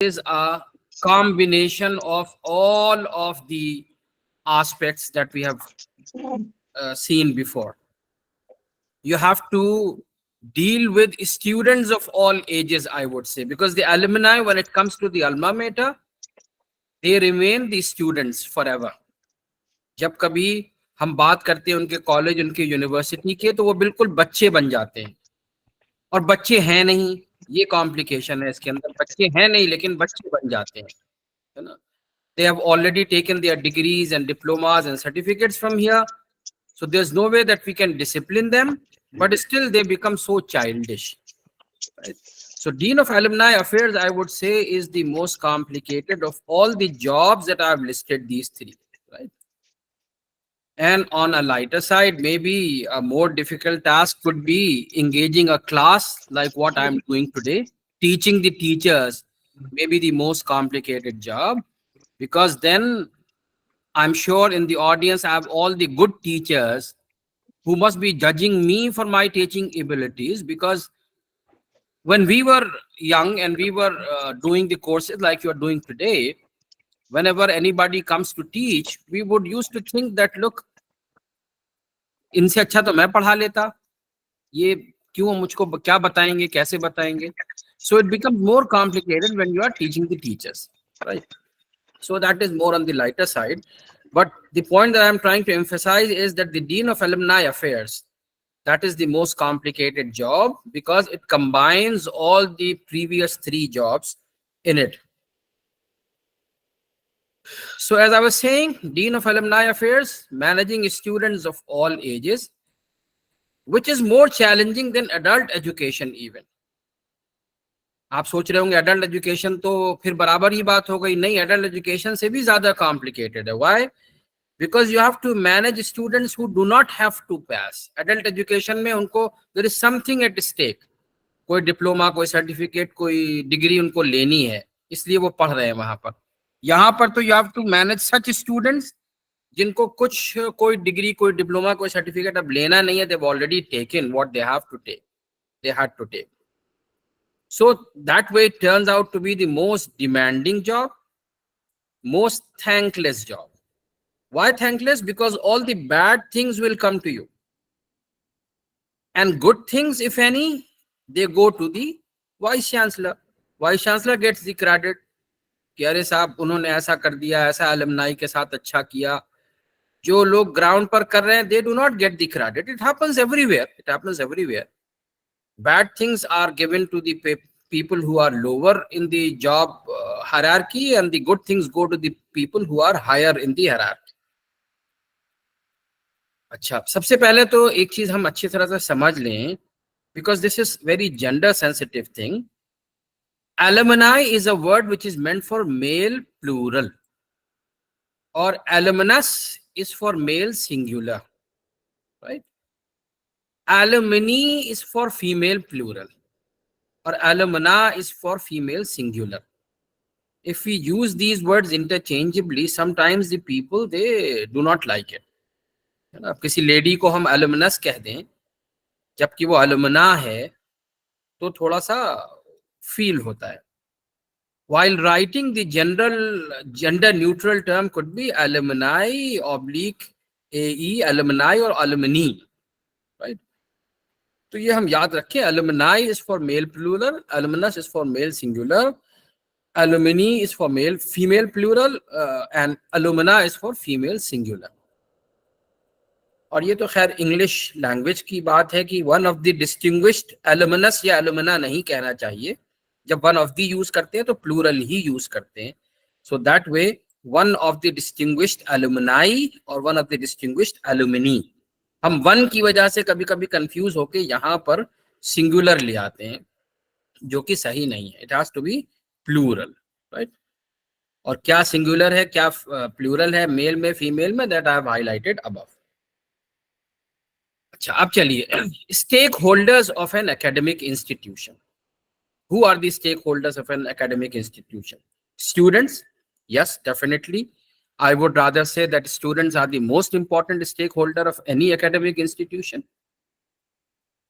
is a combination of all of the aspects that we have seen before. You have to deal with students of all ages, I would say, because the alumni, when it comes to the alma mater, they remain the students forever. जब कभी हम बात करते हैं उनके college, उनके university के, तो वो बिल्कुल बच्चे बन जाते हैं, और बच्चे हैं नहीं, ये कॉम्प्लिकेशन है इसके अंदर. बच्चे हैं नहीं लेकिन बच्चे बन जाते हैं, है ना. They have already taken their degrees and diplomas and certificates from here, so there's no way that we can discipline them, but still they become so childish, right? So Dean of Alumni Affairs, I would say, is the most complicated of all the jobs that I've listed, these three, right? And on a lighter side, maybe a more difficult task could be engaging a class like what I'm doing today. Teaching the teachers may be the most complicated job, because then I'm sure in the audience I have all the good teachers who must be judging me for my teaching abilities, because when we were young and we were doing the courses like you are doing today, whenever anybody comes to teach, we would used to think that, look, इनसे अच्छा तो मैं पढ़ा लेता, ये क्यों मुझको क्या बताएंगे, कैसे बताएंगे. So it becomes more complicated when you are teaching the teachers, right? So that is more on the lighter side. But the point that I'm trying to emphasize is that the Dean of Alumni Affairs, that is the most complicated job, because it combines all the previous three jobs in it. So as I was saying, Dean of Alumni Affairs, managing students of all ages, which is more challenging than adult education even. आप सोच रहे होंगे adult education तो फिर बराबर ही बात हो गई. नहीं, adult education से भी ज़्यादा complicated है. Why? Because you have to manage students who do not have to pass. Adult education में उनको there is something at stake. कोई डिप्लोमा, कोई सर्टिफिकेट, कोई डिग्री उनको लेनी है, इसलिए वो पढ़ रहे हैं वहां पर. यहाँ पर तो you have to manage such students जिनको कुछ कोई डिग्री, कोई डिप्लोमा, कोई सर्टिफिकेट अब लेना नहीं है. they've already taken what they have to take. They had to take. So that way it turns out to be the most demanding job, most thankless job. Why thankless? Because all the bad things will come to you, and good things, if any, they go to the vice chancellor. Vice chancellor gets the credit कि अरे साहब उन्होंने ऐसा कर दिया, ऐसा alumni के साथ अच्छा किया. जो लोग ग्राउंड पर कर रहे हैं, they do not get the credit. It happens everywhere. It happens everywhere. Bad things are given to the people who are lower in the job hierarchy, and the good things go to the people who are higher in the hierarchy. अच्छा, सबसे पहले तो एक चीज हम अच्छी तरह से समझ लें, because this is very gender sensitive thing. Alumni is a word which is meant for male plural, or alumnus is for male singular, right? Alumni is for female plural, or alumna is for female singular. If we use these words interchangeably, sometimes the people, they do not like it. अब किसी lady को हम alumnus कह दें जबकि वो alumna है, तो थोड़ा सा फील होता है. While writing, the general gender neutral term could be alumni oblique AE, alumni or alumni, right? तो ये हम याद रखें. Alumni is for male plural, alumnus is for male singular, alumni is for male female plural, and alumna is for female singular. और ये तो खैर English language की बात है कि one of the distinguished alumnus या alumna नहीं कहना चाहिए. जब वन ऑफ द यूज करते हैं तो प्लूरल ही यूज करते हैं. So that way one of the distinguished alumni और one of the distinguished alumni, हम वन की वजह से कभी कभी कंफ्यूज होके यहाँ पर सिंगुलर ले आते हैं, जो कि सही नहीं है. It has to be plural, right? और क्या सिंगुलर है, क्या प्लूरल है, मेल में, फीमेल में, that I have highlighted above. अच्छा, अब चलिए, stakeholders of an academic institution. Who are the stakeholders of an academic institution? Students? Yes, definitely. I would rather say that students are the most important stakeholder of any academic institution.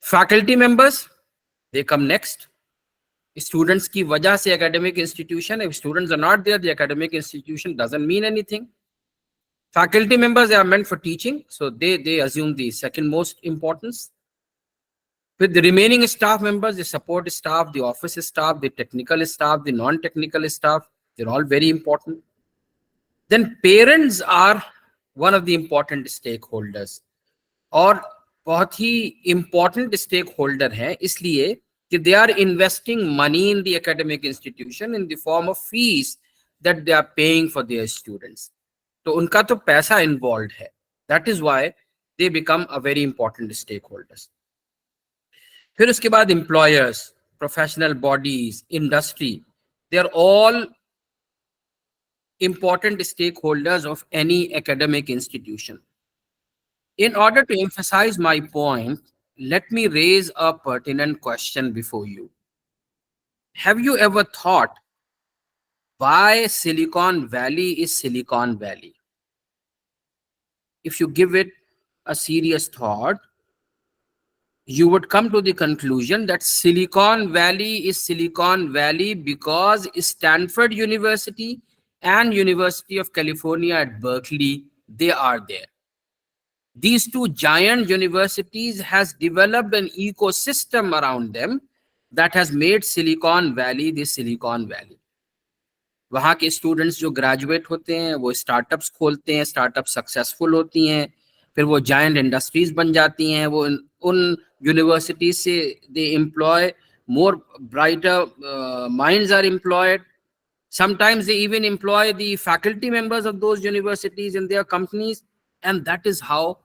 Faculty members, they come next. Students की वजह से academic institution, if students are not there, the academic institution doesn't mean anything. Faculty members, they are meant for teaching, so they assume the second most importance. With the remaining staff members, the support staff, the office staff, the technical staff, the non-technical staff, they're all very important. Then parents are one of the important stakeholders. और बहुत ही important stakeholder है इसलिए कि they are investing money in the academic institution in the form of fees that they are paying for their students. तो उनका तो पैसा involved है. That is why they become a very important stakeholders. फिर उसके बाद employers, professional bodies, industry, they are all important stakeholders of any academic institution. In order to emphasize my point, let me raise a pertinent question before you. Have you ever thought why Silicon Valley is Silicon Valley? If you give it a serious thought, you would come to the conclusion that Silicon Valley is Silicon Valley because Stanford University and University of California at Berkeley, they are there. These two giant universities has developed an ecosystem around them that has made Silicon Valley the Silicon Valley. वहाँ के students जो graduate होते हैं वो startups खोलते हैं, startup successful होती हैं, फिर वो जायंट इंडस्ट्रीज बन जाती हैं, वो उन यूनिवर्सिटीज से they employ more brighter minds are employed. Sometimes they even employ the faculty members of those universities in their companies, and that is how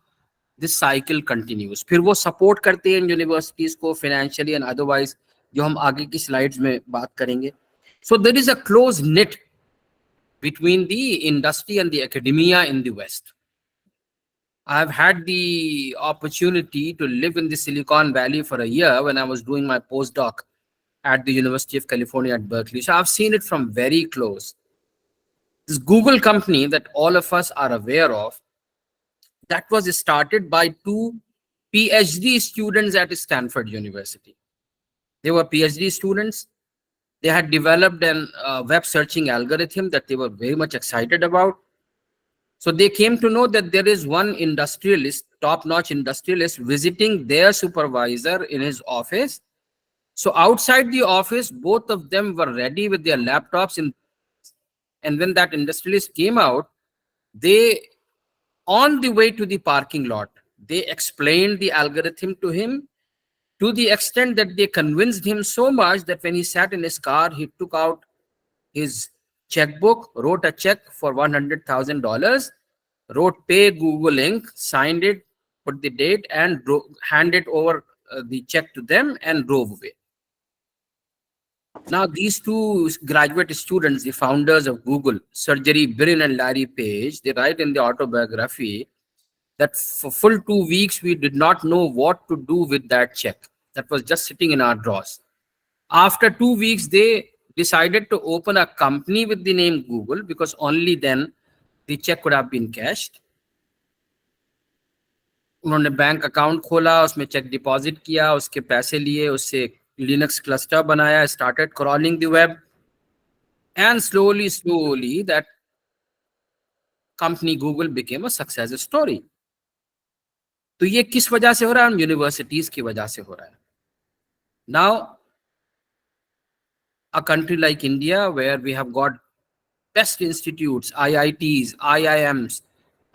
this cycle continues. फिर वो support करते हैं universities को financially and otherwise, जो हम आगे की slides में बात करेंगे. So there is a close knit between the industry and the academia in the West. I have had the opportunity to live in the Silicon Valley for a year when I was doing my postdoc at the University of California at Berkeley. So I've seen it from very close. This Google company that all of us are aware of, that was started by two PhD students at Stanford University. They were PhD students. They had developed an web searching algorithm that they were very much excited about. So they came to know that there is one industrialist, top-notch industrialist, visiting their supervisor in his office. So outside the office, both of them were ready with their laptops. And when that industrialist came out, they, on the way to the parking lot, they explained the algorithm to him to the extent that they convinced him so much that when he sat in his car, he took out his checkbook, wrote a check for $100,000, wrote pay Google Inc., signed it, put the date, and handed over the check to them and drove away. Now, these two graduate students, the founders of Google, Sergey Brin and Larry Page, they write in the autobiography that for full 2 weeks, we did not know what to do with that check that was just sitting in our drawers. After 2 weeks, they decided to open a company with the name Google because only then the check could have been cashed. उन्होंने bank account खोला, उसमें check deposit किया, उसके पैसे लिए, उससे Linux cluster banaya, started crawling the web, and slowly that company Google became a success story. तो ये किस वजह से हो रहा है? यूनिवर्सिटीज की वजह से हो रहा है. Now, a country like India, where we have got best institutes, IITs, IIMs,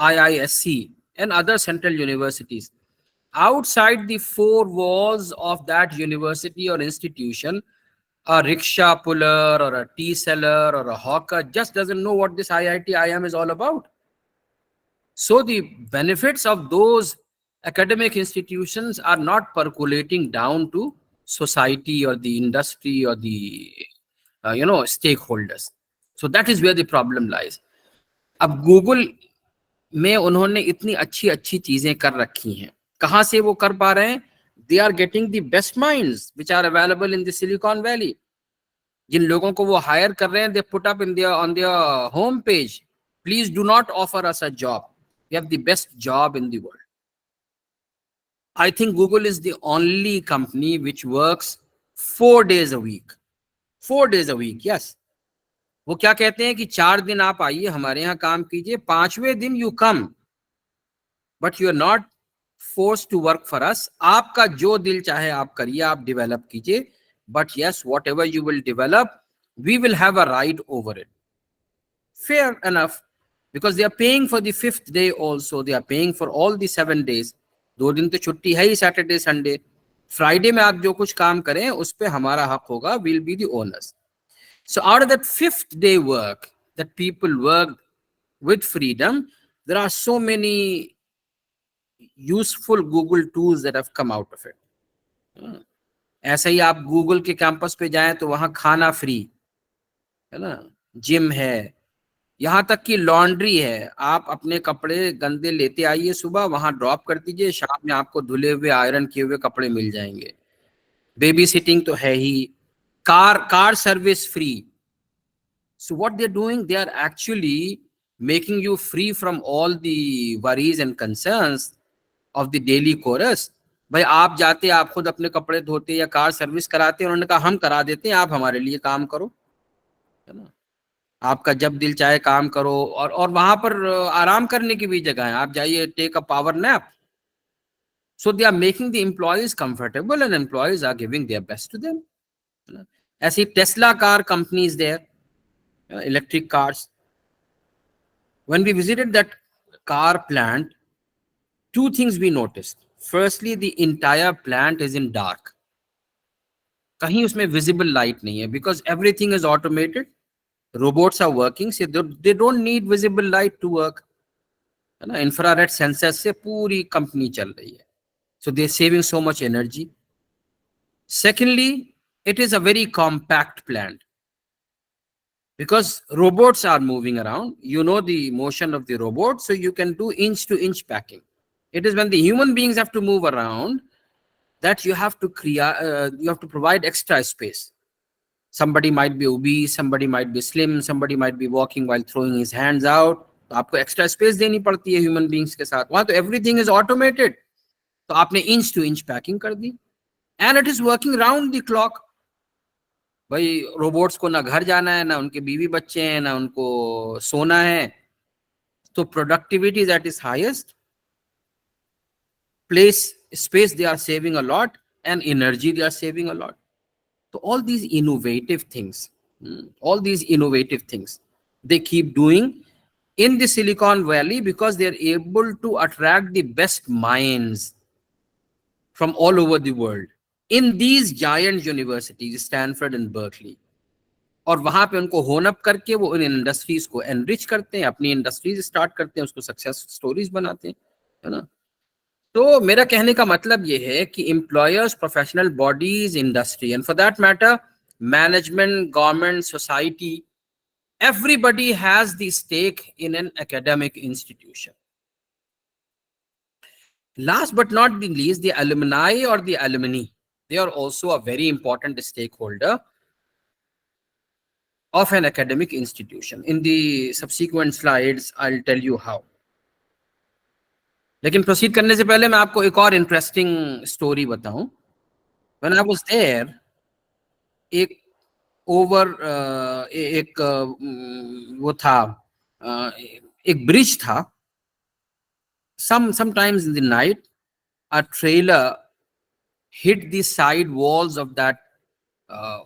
IISC, and other central universities, outside the four walls of that university or institution, a rickshaw puller or a tea seller or a hawker just doesn't know what this IIT, IIM is all about. So the benefits of those academic institutions are not percolating down to society or the industry or the stakeholders. So that is where the problem lies. अब Google में उन्होंने इतनी अच्छी चीजें कर रखी हैं, कहां से वो कर पा रहे हैं? They are getting the best minds which are available in the Silicon Valley. जिन लोगों को वो हायर कर रहे हैं, they put up on their home page, please do not offer us a job. We have the best job in the world. I think Google is the only company which works 4 days a week. 4 days a week, yes. वो क्या कहते हैं कि 4 दिन आप आइए हमारे यहाँ काम कीजिए, 5वें दिन you come, but you are not force to work for us. आपका जो दिल चाहे आप करिए, आप डेवलप कीजिए, but yes whatever you will develop, we will have a right over it. Fair enough, because they are paying for the 5th day also, they are paying for all the 7 days. 2 दिन तो छुट्टी है ही, Saturday Sunday. Friday में आप जो कुछ काम करें उस पे हमारा हक होगा, we'll be the owners. So out of that 5th day work that people work with freedom, there are so many useful Google tools that have come out of it. ऐसा ही आप गूगल के कैंपस पे जाएं तो वहां खाना free है ना, जिम है, यहाँ तक कि लॉन्ड्री है. आप अपने कपड़े गंदे लेते आइए, सुबह वहां ड्रॉप कर दीजिए, शाम में आपको धुले हुए आयरन किए हुए कपड़े मिल जाएंगे. बेबी सिटिंग तो है ही, car service free. So what they're doing, they are actually making you free from all the worries and concerns of the daily chorus. भाई आप जाते, आप खुद अपने कपड़े धोते या कार सर्विस कराते, उन्होंने कहा हम करा देते हैं, आप हमारे लिए काम करो, है ना. आपका जब दिल चाहे काम करो, और वहां पर आराम करने की भी जगह है, आप जाइए, take a power nap. So they are making the employees comfortable and employees are giving their best to them. ऐसी Tesla car company is there, electric cars. When we visited that car plant, 2 things we noticed. Firstly, the entire plant is in dark. कहीं उसमें visible light नहीं है, because everything is automated. Robots are working, so they don't need visible light to work. है ना, infrared sensors से पूरी company चल रही है. So they're saving so much energy. Secondly, it is a very compact plant, because robots are moving around. You know the motion of the robot, so you can do inch to inch packing. It is when the human beings have to move around that you have to provide extra space. Somebody might be obese, somebody might be slim, somebody might be walking while throwing his hands out. तो आपको extra space देनी पड़ती है human beings के साथ. वहां तो everything is automated. तो आपने inch to inch packing कर दी, and it is working round the clock. भाई रोबोट्स को ना घर जाना है, ना उनके बीवी बच्चे हैं, ना उनको सोना है. तो productivity is at its highest. Place, space, they are saving a lot, and energy they are saving a lot. So all these innovative things, they keep doing in the Silicon Valley, because they are able to attract the best minds from all over the world in these giant universities, Stanford and Berkeley. और वहां पे उनको होन up करके वो इन industries को enrich करते हैं, अपनी इंडस्ट्रीज स्टार्ट करते हैं, उसको सक्सेस स्टोरीज बनाते हैं, है ना. तो मेरा कहने का मतलब ये है कि employers, professional bodies, industry, and for that matter management, government, society, everybody has the stake in an academic institution. Last but not the least, the alumni or the alumni, they are also a very important stakeholder of an academic institution. In the subsequent slides, I'll tell you how. लेकिन proceed करने से पहले मैं आपको एक और interesting story बताऊं. When I was there, एक वो था, एक ब्रिज था. Sometimes in the night, a trailer hit the side walls of that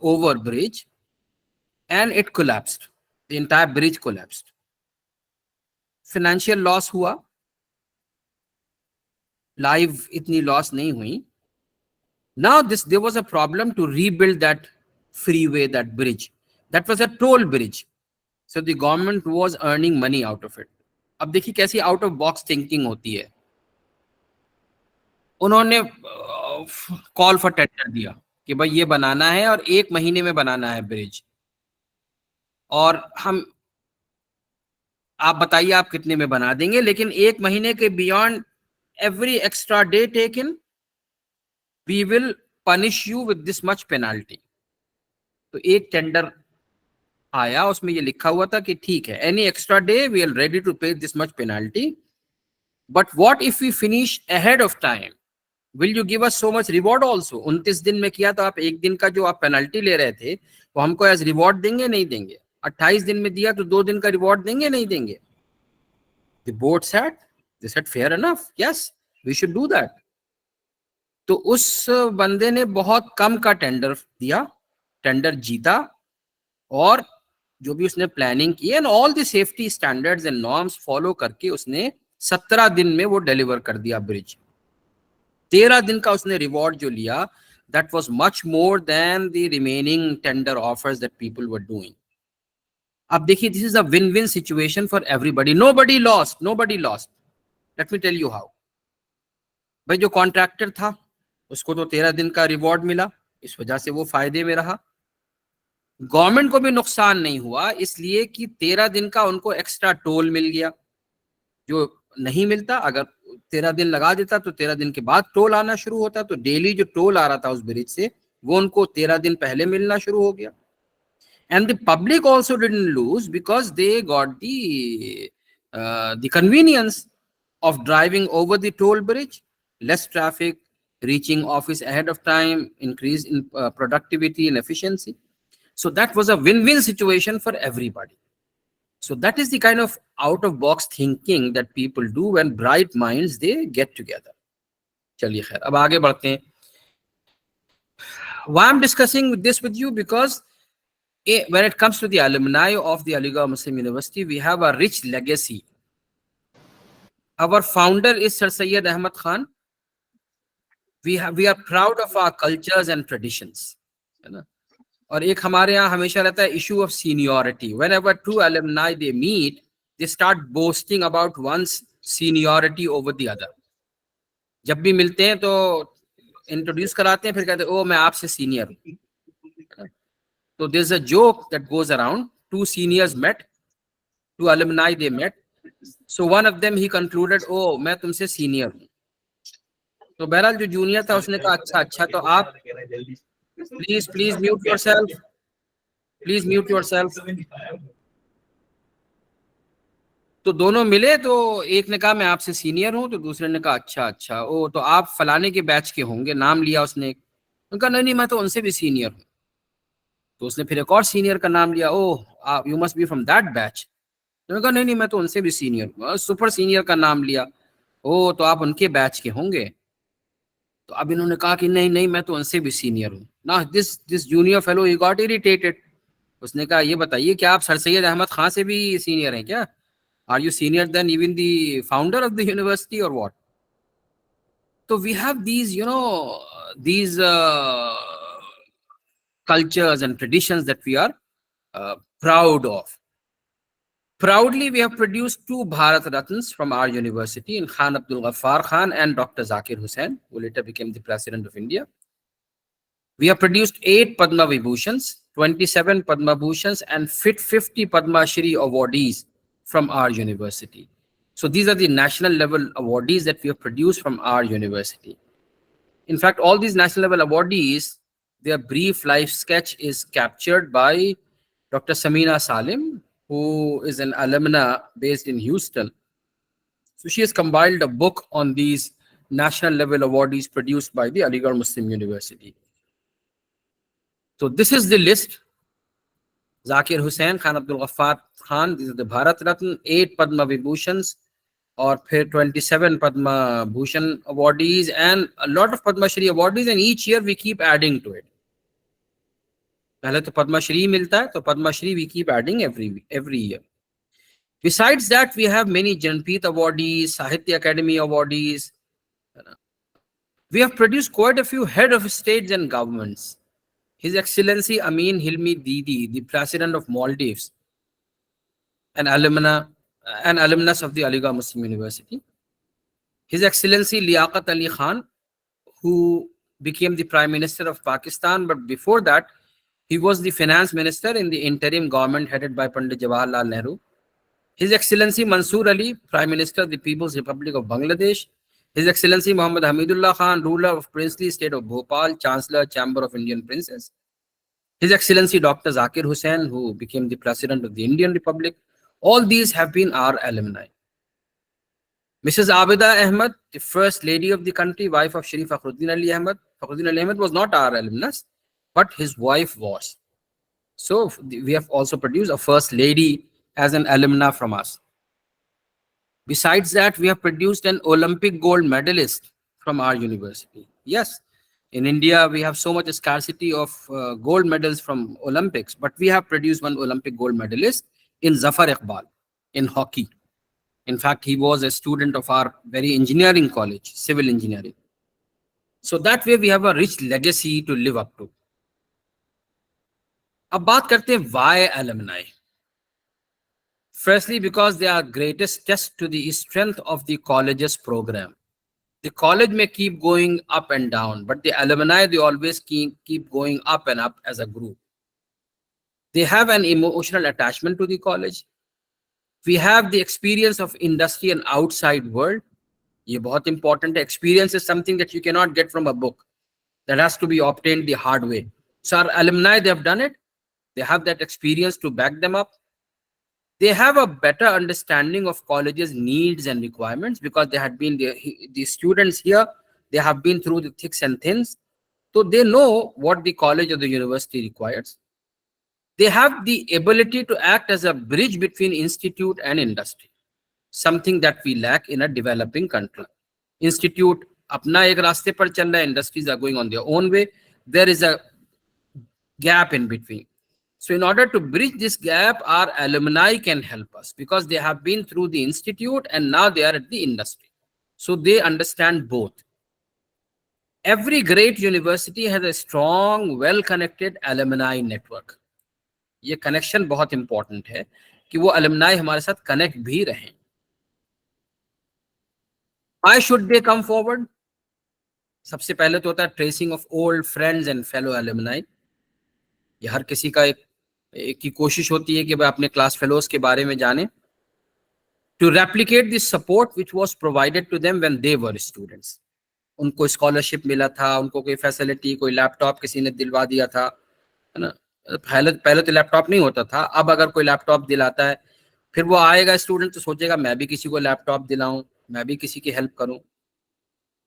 over bridge, and it collapsed. The entire bridge collapsed. Financial loss हुआ, live इतनी loss नहीं हुई. Now there was a problem to rebuild that freeway, that bridge. That was a toll bridge. So the government was earning money out of it. अब देखिए कैसी out of box thinking होती है. उन्होंने call for tender दिया कि भाई ये बनाना है और 1 महीने में बनाना है ब्रिज, और आप बताइए आप कितने में बना देंगे, लेकिन 1 महीने के beyond every extra day taken, we will punish you with this much penalty. तो एक टेंडर आया, उसमें ये लिखा हुआ था कि ठीक है, any extra day we are ready to pay this much penalty, but what if we finish ahead of time? Will you give us so much reward also? 29 दिन में किया तो आप एक दिन का जो आप पेनल्टी ले रहे थे वो हमको एज रिवॉर्ड देंगे? नहीं देंगे। 28 दिन में दिया तो 2 दिन का रिवॉर्ड देंगे? नहीं देंगे। The board said, they said fair enough, yes we should do that. तो उस बंदे ने बहुत कम का टेंडर दिया, टेंडर जीता, और जो भी उसने प्लानिंग की and all the safety standards and norms follow करके उसने 17 दिन में वो डिलीवर कर दिया ब्रिज। 13 दिन का उसने रिवॉर्ड जो लिया, that was much more than the remaining tender offers that people were doing. अब देखिए, this is a win-win situation for everybody. Nobody lost, nobody lost. Let me tell you how. भाई जो contractor था उसको तो 13 दिन का रिवॉर्ड मिला, इस वजह से वो फायदे में रहा। गवर्नमेंट को भी नुकसान नहीं हुआ, इसलिए कि 13 दिन का उनको एक्स्ट्रा टोल मिल गया, जो नहीं मिलता। अगर 13 दिन लगा देता तो 13 दिन के बाद टोल आना शुरू होता, तो डेली जो टोल आ रहा था उस ब्रिज से वो उनको 13 दिन पहले मिलना शुरू हो गया। And the public also didn't loose because they got the convenience of driving over the toll bridge, less traffic, reaching office ahead of time, increase in productivity and efficiency. So that was a win-win situation for everybody. So that is the kind of out-of-box thinking that people do when bright minds they get together. चलिए खैर, अब आगे बढ़ते हैं. Why I'm discussing this with you? Because when it comes to the alumni of the Aligarh Muslim University, we have a rich legacy. Our founder is Sir Syed Ahmad Khan. We are proud of our cultures and traditions, है ना. और एक हमारे यहाँ हमेशा रहता है issue of seniority. Whenever two alumni they meet, they start boasting about one's seniority over the other. जब भी मिलते हैं तो इंट्रोड्यूस कराते हैं, फिर कहते हैं ओ मैं आपसे सीनियर हूँ. तो there's a joke that goes around. Two seniors met, two alumni they met. So one of them he concluded, oh मैं तुमसे सीनियर हूँ. तो बहरहाल जो जूनियर था उसने कहा अच्छा तो आप please mute yourself, please mute yourself. तो दोनों मिले, तो एक ने कहा मैं आपसे सीनियर हूँ, तो दूसरे ने कहा अच्छा ओ तो आप फलाने के बैच के होंगे. नाम लिया उसने, उनका नहीं मैं तो उनसे भी सीनियर हूँ. तो उसने फिर एक और सीनियर का नाम लिया, oh you must be from that batch. तो कहा नहीं मैं तो उनसे भी सीनियर हूँ. सुपर सीनियर का नाम लिया, ओ तो आप उनके बैच के होंगे. तो अब इन्होंने कहा कि नहीं मैं तो उनसे भी सीनियर हूँ ना. This junior fellow he got irritated. उसने कहा ये बताइए क्या आप सर सैयद अहमद खान से भी सीनियर हैं क्या? Are you senior then even the founder of the university और व्हाट? तो we have these these cultures and traditions that we are proud of. Proudly, we have produced 2 Bharat Ratnas from our university in Khan Abdul Ghaffar Khan and Dr. Zakir Hussain, who later became the President of India. We have produced 8 Padma Vibhushans, 27 Padma Bhushans, and 50 Padma Shri awardees from our university. So these are the national level awardees that we have produced from our university. In fact, all these national level awardees, their brief life sketch is captured by Dr. Samina Salim, who is an alumna based in Houston. So she has compiled a book on these national level awardees produced by the Aligarh Muslim University. So this is the list. Zakir Hussain, Khan Abdul Ghaffar Khan, these are the Bharat Ratna, 8 Padma Vibhushans, or 27 Padma Bhushan awardees, and a lot of Padma Shri awardees, and each year we keep adding to it. पहले तो Padma Shri मिलता है, तो Padma Shri we keep adding every year. Besides that, we have many Janpeet awardees, Sahitya Academy awardees. We have produced quite a few head of states and governments. His Excellency Amin Hilmi Didi, the President of Maldives, an alumnus of the Aligarh Muslim University. His Excellency Liaqat Ali Khan, who became the Prime Minister of Pakistan, but before that, he was the Finance Minister in the interim government headed by Pandit Jawaharlal Nehru. His Excellency Mansoor Ali, Prime Minister of the People's Republic of Bangladesh. His Excellency Muhammad Hamidullah Khan, ruler of princely state of Bhopal, Chancellor, Chamber of Indian Princes. His Excellency Dr. Zakir Hussain, who became the President of the Indian Republic. All these have been our alumni. Mrs. Abida Ahmed, the first lady of the country, wife of Sharif Fakhruddin Ali Ahmed. Fakhruddin Ali Ahmed was not our alumnus, but his wife was. So we have also produced a first lady as an alumna from us. Besides that, we have produced an Olympic gold medalist from our university. Yes, in India, we have so much scarcity of gold medals from Olympics, but we have produced one Olympic gold medalist in Zafar Iqbal in hockey. In fact, he was a student of our very engineering college, civil engineering. So that way we have a rich legacy to live up to. अब बात करते हैं why alumni. Firstly, because they are greatest test to the strength of the college's program. The college may keep going up and down, but the alumni, they always keep going up and up as a group. They have an emotional attachment to the college. We have the experience of industry and outside world. ये बहुत important है. Experience is something that you cannot get from a book. That has to be obtained the hard way. So our alumni, they have done it. They have that experience to back them up. They have a better understanding of college's needs and requirements because they had been the students here. They have been through the thicks and thins. So they know what the college or the university requires. They have the ability to act as a bridge between institute and industry. Something that we lack in a developing country. Institute अपना एक रास्ते पर चल रहा है, industries are going on their own way. There is a gap in between. So in order to bridge this gap, our alumni can help us because they have been through the institute and now they are at the industry. So they understand both. Every great university has a strong, well-connected alumni network. ये connection बहुत important है कि वो alumni हमारे साथ connect भी रहें. Why should they come forward? सबसे पहले तो होता है tracing of old friends and fellow alumni. ये हर किसी का एक की कोशिश होती है कि वह अपने क्लास फेलोज के बारे में जाने. To replicate the support which was provided to them when they were students. उनको स्कॉलरशिप मिला था, उनको कोई फैसिलिटी, कोई लैपटॉप किसी ने दिलवा दिया था, है ना. पहले तो लैपटॉप नहीं होता था. अब अगर कोई लैपटॉप दिलाता है, फिर वो आएगा स्टूडेंट तो सोचेगा मैं भी किसी को लैपटॉप दिलाऊं, मैं भी किसी की हेल्प करूं.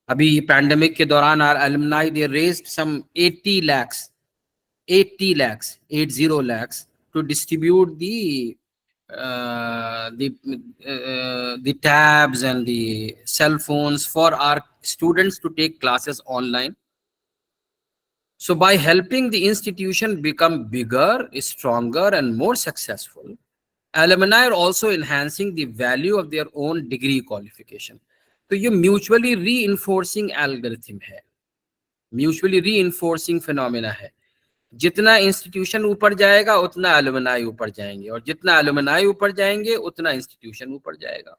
अभी पैंडेमिक के दौरान are alumni they raised some 80 lakhs to distribute the tabs and the cell phones for our students to take classes online. So by helping the institution become bigger, stronger, and more successful, alumni are also enhancing the value of their own degree qualification. तो ये mutually reinforcing algorithm है, mutually reinforcing phenomena है. जितना institution ऊपर जाएगा उतना alumni ऊपर जाएंगे, और जितना अलुमनाई ऊपर जाएंगे उतना इंस्टीट्यूशन ऊपर जाएगा.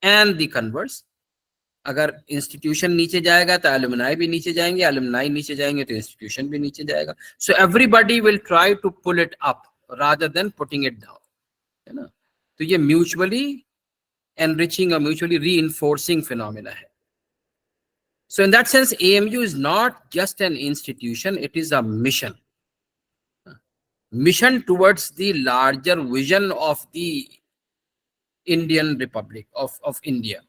एंड द कन्वर्स, अगर इंस्टीट्यूशन नीचे जाएगा तो अलुमनाई भी नीचे जाएंगे, अलुमनाई नीचे जाएंगे तो इंस्टीट्यूशन भी नीचे जाएगा. So everybody will try to pull it up rather than putting it down, है ना. तो ये म्यूचुअली एनरिचिंग और म्यूचुअली रीइंफोर्सिंग फिनोमेना है. So in that sense, AMU is not just an institution, it is a mission. Mission towards the larger vision of the Indian Republic, of India.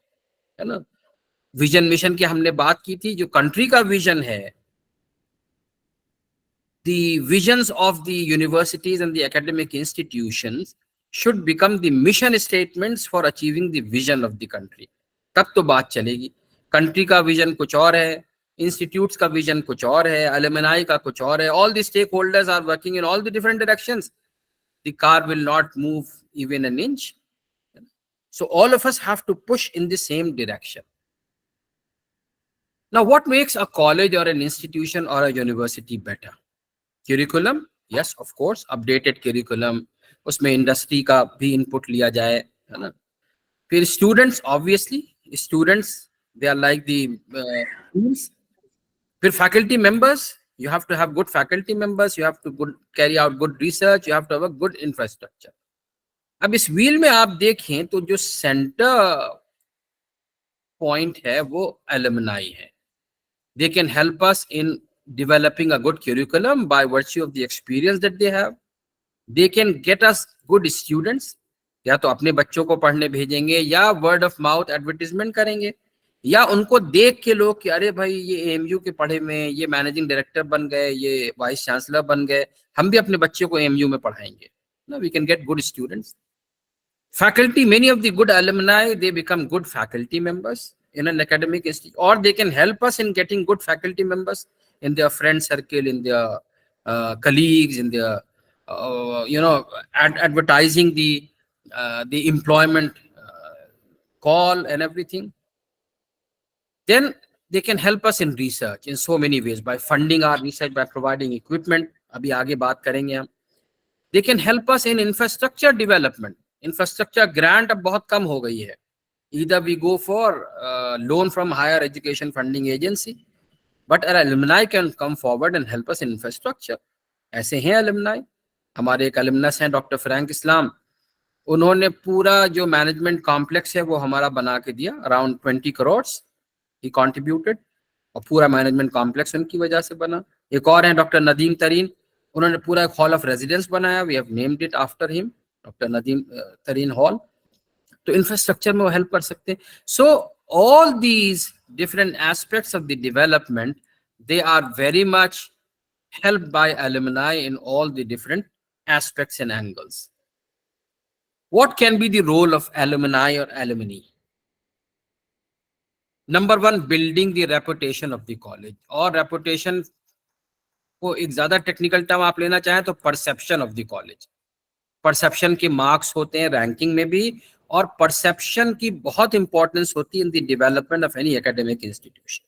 है ना. Vision mission की हमने बात की थी. जो कंट्री का विजन है, the visions of the universities and the academic institutions should become the mission statements for achieving the vision of the country. तब तो बात चलेगी. कंट्री का विजन कुछ और है, इंस्टीट्यूट्स का विजन कुछ और है, अलुमनाई का कुछ और है. All the stakeholders are working in all the different directions. The car will not move even an inch. So all of us have to push in the same direction. Now, what makes a college or an institution or a university better? Curriculum, yes, of course, updated curriculum. उसमें industry का भी input लिया जाए, है ना. फिर students, obviously students, they are like the teams. फिर faculty members, you have to have good faculty members, you have to carry out good research, you have to have a good infrastructure. अब इस wheel में आप देखें तो जो centre point है वो alumni है. They can help us in developing a good curriculum by virtue of the experience that they have. They can get us good students. या तो अपने बच्चों को पढ़ने भेजेंगे या वर्ड ऑफ माउथ एडवर्टीजमेंट करेंगे, या उनको देख के लोग कि अरे भाई ये एएमयू के पढ़े में, ये मैनेजिंग डायरेक्टर बन गए, ये वाइस चांसलर बन गए, हम भी अपने बच्चों को एएमयू में पढ़ाएंगे. No, we can get good students. Faculty, many of the good alumni, they become good faculty members in an academic institute, or they can help us in getting good faculty members in their friend circle, in their colleagues, in their, advertising the employment call and everything. Then they can help us in research in so many ways, by funding our research, by providing equipment. अभी आगे बात करेंगे हम. They can help us in infrastructure development. Infrastructure grant अब बहुत कम हो गई है. Either we go for loan from higher education funding agency, but our alumni can come forward and help us in infrastructure. ऐसे हैं alumni. हमारे एक alumnus हैं डॉक्टर फ्रैंक इस्लाम, उन्होंने पूरा जो मैनेजमेंट कॉम्प्लेक्स है वो हमारा बना के दिया, अराउंड 20 करोड़ ही कॉन्ट्रीब्यूटेड, और पूरा मैनेजमेंट कॉम्प्लेक्स उनकी वजह से बना. एक और हैं डॉक्टर नदीम तरीन, उन्होंने पूरा एक हॉल ऑफ रेजिडेंस बनाया. We have named it after him, doctor Nadeem Tareen hall. तो इंफ्रास्ट्रक्चर में वो हेल्प कर सकते हैं. So all these different aspects of the development, they are very much helped by alumni in all the different aspects and angles. What can be the role of alumni or alumni? Number one, building the reputation of the college. और reputation को एक ज्यादा technical term आप लेना चाहें तो perception of the college. Perception के marks होते हैं रैंकिंग में भी, और परसेप्शन की बहुत इंपॉर्टेंस होती है in the development of any academic institution.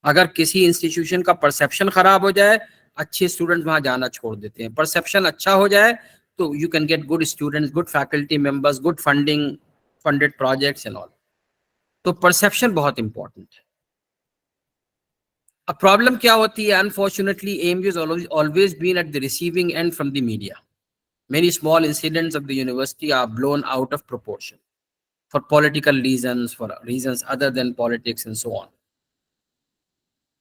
अगर किसी इंस्टीट्यूशन का परसेप्शन खराब हो जाए, अच्छे स्टूडेंट वहां जाना छोड़ देते हैं. परसेप्शन अच्छा हो जाए तो you can get good students, good faculty members, good funding, funded projects and all. तो परसेप्शन बहुत इंपॉर्टेंट है. अब प्रॉब्लम क्या होती है? Unfortunately AMU has always been at the receiving end from the media. Many small incidents of the university are blown out of proportion for political reasons, for reasons other than politics and so on.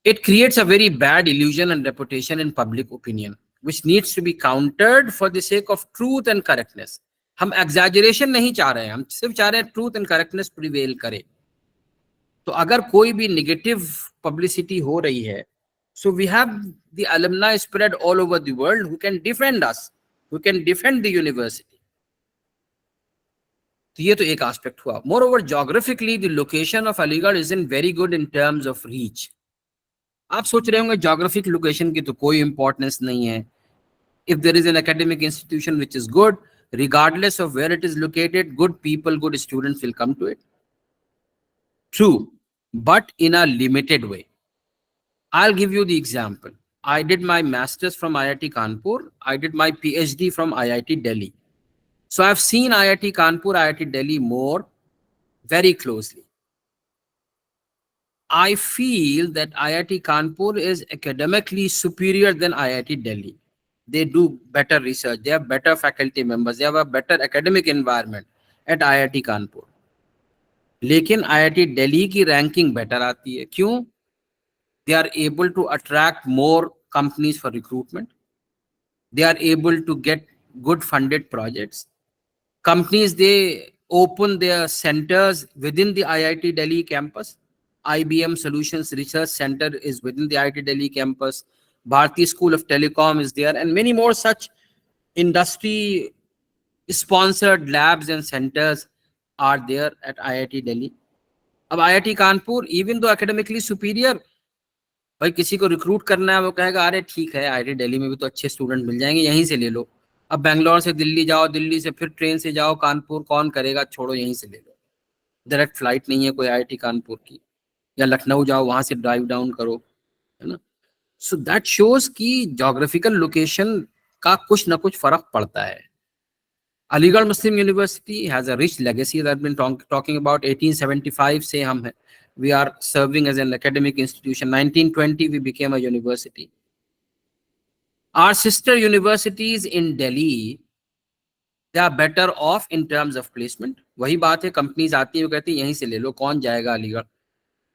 It creates a very bad illusion and reputation in public opinion, which needs to be countered for the sake of truth and correctness. हम exaggeration नहीं चाह रहे हैं, हम सिर्फ चाह रहे हैं truth and correctness prevail करे. तो अगर कोई भी negative publicity हो रही है, so we have the alumni spread all over the world who can defend us, who can defend the university. तो ये तो एक aspect हुआ. Moreover, geographically, the location of Aligarh isn't very good in terms of reach. आप सोच रहे होंगे geographic location की तो कोई इंपॉर्टेंस नहीं है. If there is an academic institution which is good, regardless of where it is located, good people, good students will come to it. True, but in a limited way. I'll give you the example. I did my master's from IIT Kanpur. I did my PhD from IIT Delhi. So I've seen IIT Kanpur, IIT Delhi more very closely. I feel that IIT Kanpur is academically superior than IIT Delhi. They do better research, they have better faculty members, they have a better academic environment at IIT Kanpur. लेकिन IIT Delhi की ranking better आती है. क्यों? They are able to attract more companies for recruitment. They are able to get good funded projects. Companies, they open their centers within the IIT Delhi campus. IBM Solutions Research Center is within the IIT Delhi campus. Bharati School of Telecom is there, and many more such industry sponsored labs and centers are there at IIT Delhi. अब IIT Kanpur, even though academically superior, भाई किसी को recruit करना है वो कहेगा अरे ठीक है IIT Delhi में भी तो अच्छे स्टूडेंट मिल जाएंगे, यहीं से ले लो. अब बेंगलोर से दिल्ली जाओ, दिल्ली से फिर ट्रेन से जाओ कानपुर, कौन करेगा? छोड़ो, यहीं से ले लो. डायरेक्ट फ्लाइट नहीं है कोई IIT कानपुर की. या लखनऊ जाओ, वहां से ड्राइव डाउन करो, है ना. सो दैट शोज कि जोग्राफिकल लोकेशन का कुछ ना कुछ फर्क पड़ता है. Aligarh Muslim university has a rich legacy that been talking about 1875 से हम है. We are serving as an academic institution. 1920 we became a university. Our sister universities in Delhi, they are better off in terms of placement. वही बात है, companies आती है वो कहती है यहीं से ले लो, कौन जाएगा अलीगढ़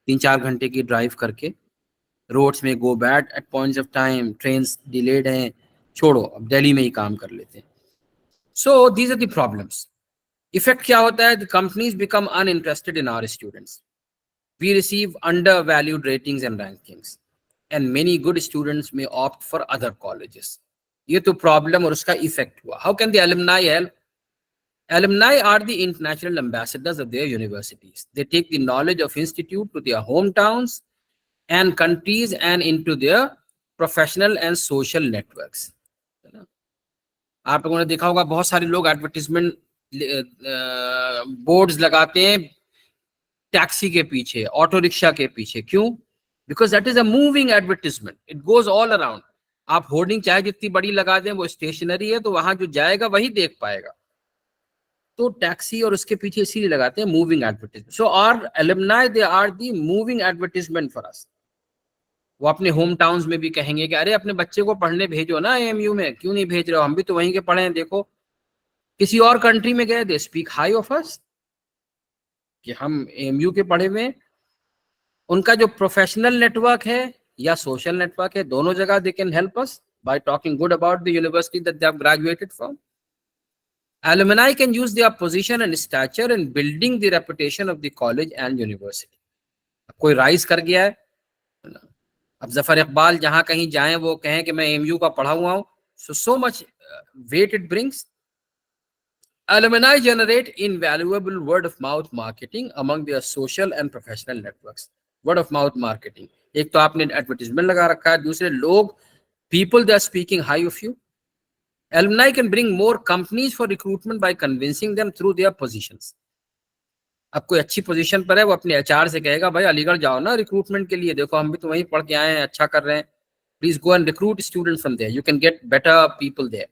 3-4 घंटे की ड्राइव करके. रोड्स में गो bad at points of time, trains delayed हैं, छोड़ो अब दिल्ली में ही काम कर लेते हैं. So these are the problems. Effect क्या होता है? Companies become uninterested in our students, we receive undervalued ratings and rankings, and many good students may opt for other colleges. ये तो प्रॉब्लम और उसका इफेक्ट हुआ। How can the alumni help? Alumni are the international ambassadors of their universities. They take the knowledge of institute to their hometowns and countries and into their professional and social networks. आप लोगों ने देखा होगा बहुत सारे लोग advertisement boards लगाते हैं टैक्सी के पीछे, ऑटो रिक्शा के पीछे। क्यों? Because that is a moving advertisement, it goes all around. आप होर्डिंग चाहे जितनी बड़ी लगा दें, वो स्टेशनरी है, तो वहां जो जाएगा वही देख पाएगा। तो टैक्सी और उसके पीछे इसीलिए लगाते हैं moving advertisement. So our alumni they are the moving advertisement for us. वो अपने होम टाउन्स में भी कहेंगे कि अरे अपने बच्चे को पढ़ने भेजो ना एएमयू में, क्यों नहीं भेज रहे हो, हम भी तो वहीं के पढ़े हैं, देखो किसी और कंट्री में गए, they speak high of us कि हम एएमयू के पढ़े हुए हैं। उनका जो प्रोफेशनल नेटवर्क है या सोशल नेटवर्क है, दोनों जगह they can help us bye talking good about the university that they have graduated from. Alumni can use their position and stature in building the reputation of the college and university. कोई rise कर गया है, अब जफर इकबाल जहां कहीं जाएं वो कहें कि मैं एमयू का पढ़ा हुआ हूं, so much weight it brings. Alumni generate invaluable word of mouth marketing among their social and professional networks. Word of mouth marketing, एक तो आपने एडवर्टीजमेंट लगा रखा है, दूसरे लोग, people they are speaking high of you. Alumni can bring more companies for recruitment by convincing them through their positions. अब कोई अच्छी पोजीशन पर है, वो अपने एचआर से कहेगा भाई अलीगढ़ जाओ ना रिक्रूटमेंट के लिए, देखो हम भी तो वहीं पढ़ के आए हैं, अच्छा कर रहे हैं, please go and recruit students from there, you can get better people there.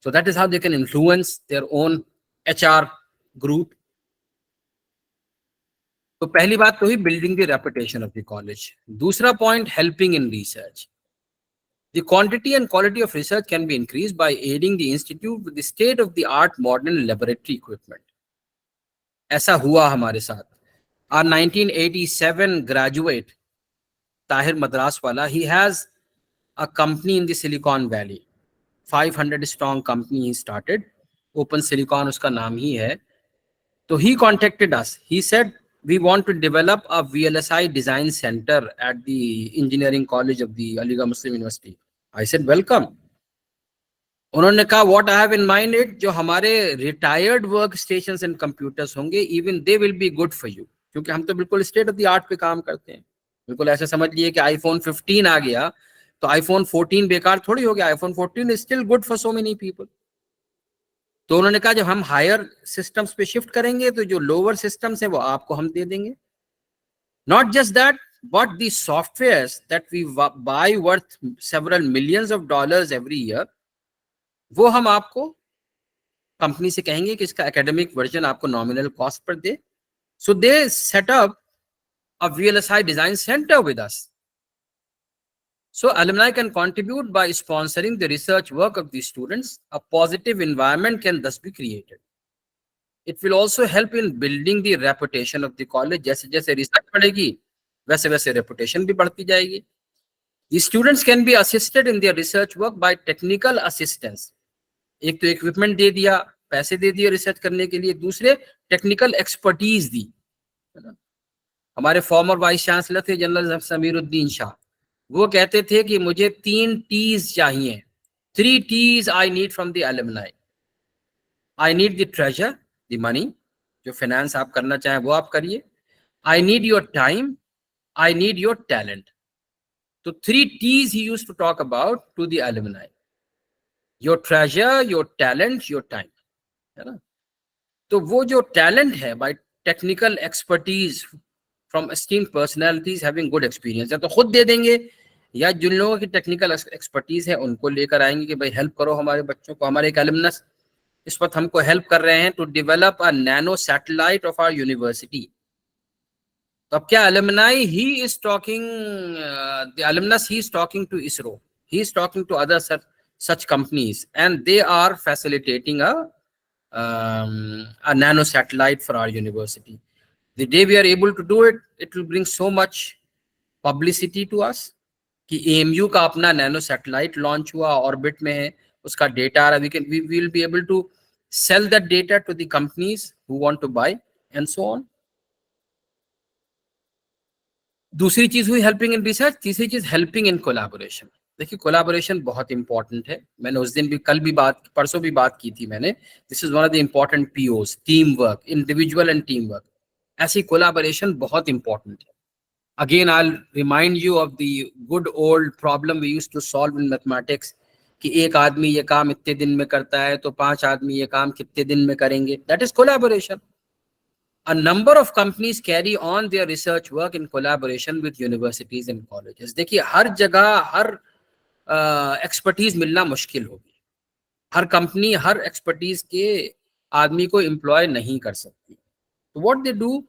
So that is how they can influence their own HR group. तो पहली बात तो ही building the reputation of the college. दूसरा point, helping in research. The quantity and quality of research can be increased by aiding the institute with the state-of-the-art modern laboratory equipment. ऐसा हुआ हमारे साथ। Our 1987 graduate, Tahir Madras wala, he has a company in the Silicon Valley. 500 strong company he started. Open Silicon उसका नाम ही है। So he contacted us. He said, we want to develop a VLSI design center at the engineering college of the Aligarh Muslim University. I said, welcome. उन्होंने कहा, what I have in mind it, जो हमारे retired work stations and computers होंगे, even they will be good for you, क्योंकि हम तो बिल्कुल state of the art पे काम करते हैं। बिल्कुल ऐसे समझ लिए कि आईफोन 15 आ गया तो आईफोन 14 बेकार थोड़ी हो गया, iPhone 14 is still good for so many people. तो उन्होंने कहा जब हम हायर सिस्टम्स पे शिफ्ट करेंगे तो जो लोअर सिस्टम्स हैं वो आपको हम दे देंगे। Not just that, but the softwares that we buy worth several millions of dollars every year, वो हम आपको कंपनी से कहेंगे कि इसका एकेडमिक वर्जन आपको नॉमिनल कॉस्ट पर दे। So they set up a VLSI design centre with us. So alumni can contribute by sponsoring the research work of the students. A positive environment can thus be created. It will also help in building the reputation of the college. जैसे जैसे research बढ़ेगी वैसे वैसे reputation भी बढ़ती जाएगी। The students can be assisted in their research work by technical assistance. एक तो इक्विपमेंट दे दिया, पैसे दे दिए रिसर्च करने के लिए, दूसरे टेक्निकल एक्सपर्टीज दी। हमारे फॉर्मर वाइस चांसलर थे जनरल समीरुद्दीन शाह, वो कहते थे कि मुझे 3 टीज चाहिए, 3 Ts I need from the alumni. I need the treasure, the money, जो फाइनेंस आप करना चाहें वो आप करिए। I need your time, I need your talent. तो 3 टीज ही used to talk about to the alumni, your treasure, your talent, your time, है ना। तो वो जो टैलेंट है by technical expertise from esteemed personalities having good experience, या तो खुद दे देंगे या जिन लोगों की टेक्निकल एक्सपर्टीज है उनको लेकर आएंगे कि भाई हेल्प करो हमारे बच्चों को। हमारे एक एलुमनस इस वक्त हमको हेल्प कर रहे हैं to develop a nano satellite of our university. तो अब क्या alumni he is talking, the alumnus he is talking to ISRO, he is talking to other such companies, and they are facilitating a nano satellite for our university. The day we are able to do it, it will bring so much publicity to us कि AMU का अपना nano satellite launch हुआ, orbit में है, उसका data आ रहा, we will be able to sell that data to the companies who want to buy, and so on. दूसरी चीज हुई हेल्पिंग इन रिसर्च, तीसरी चीज हेल्पिंग इन कोलैबोरेशन। देखिए कोलैबोरेशन बहुत इंपॉर्टेंट है, मैंने उस दिन भी, कल भी बात, परसों भी बात की थी मैंने। This is one of the important POs, team work, individual and team work. ऐसी कोलैबोरेशन बहुत इंपॉर्टेंट है। Again I remind you of the good old problem we used to solve in mathematics, कि एक आदमी ये काम इतने दिन में करता है तो 5 आदमी ये काम कितने दिन में करेंगे, that is collaboration. A number of companies carry on their research work in collaboration with universities and colleges. देखिए हर जगह हर एक्सपर्टीज मिलना मुश्किल होगी, हर कंपनी हर एक्सपर्टीज के आदमी को एम्प्लॉय नहीं कर सकती। तो व्हाट दे डू,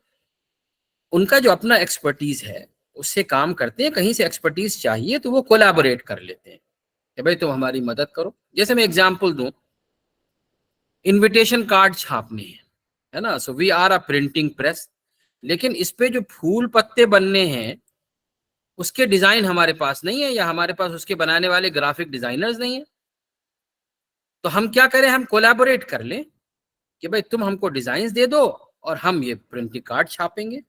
उनका जो अपना एक्सपर्टीज है उससे काम करते हैं। कहीं से एक्सपर्टीज चाहिए तो वो कोलैबोरेट कर लेते हैं कि भाई तुम हमारी मदद करो। जैसे मैं एग्जांपल दूं, इनविटेशन कार्ड छापने हैं, है ना, so we are a printing press, लेकिन इस पे जो फूल पत्ते बनने हैं उसके डिजाइन हमारे पास नहीं है, या हमारे पास उसके बनाने वाले ग्राफिक डिजाइनर्स नहीं है। तो हम क्या करें, हम कोलैबोरेट कर लें कि भाई तुम हमको डिजाइन दे दो और हम ये प्रिंटिंग कार्ड छापेंगे,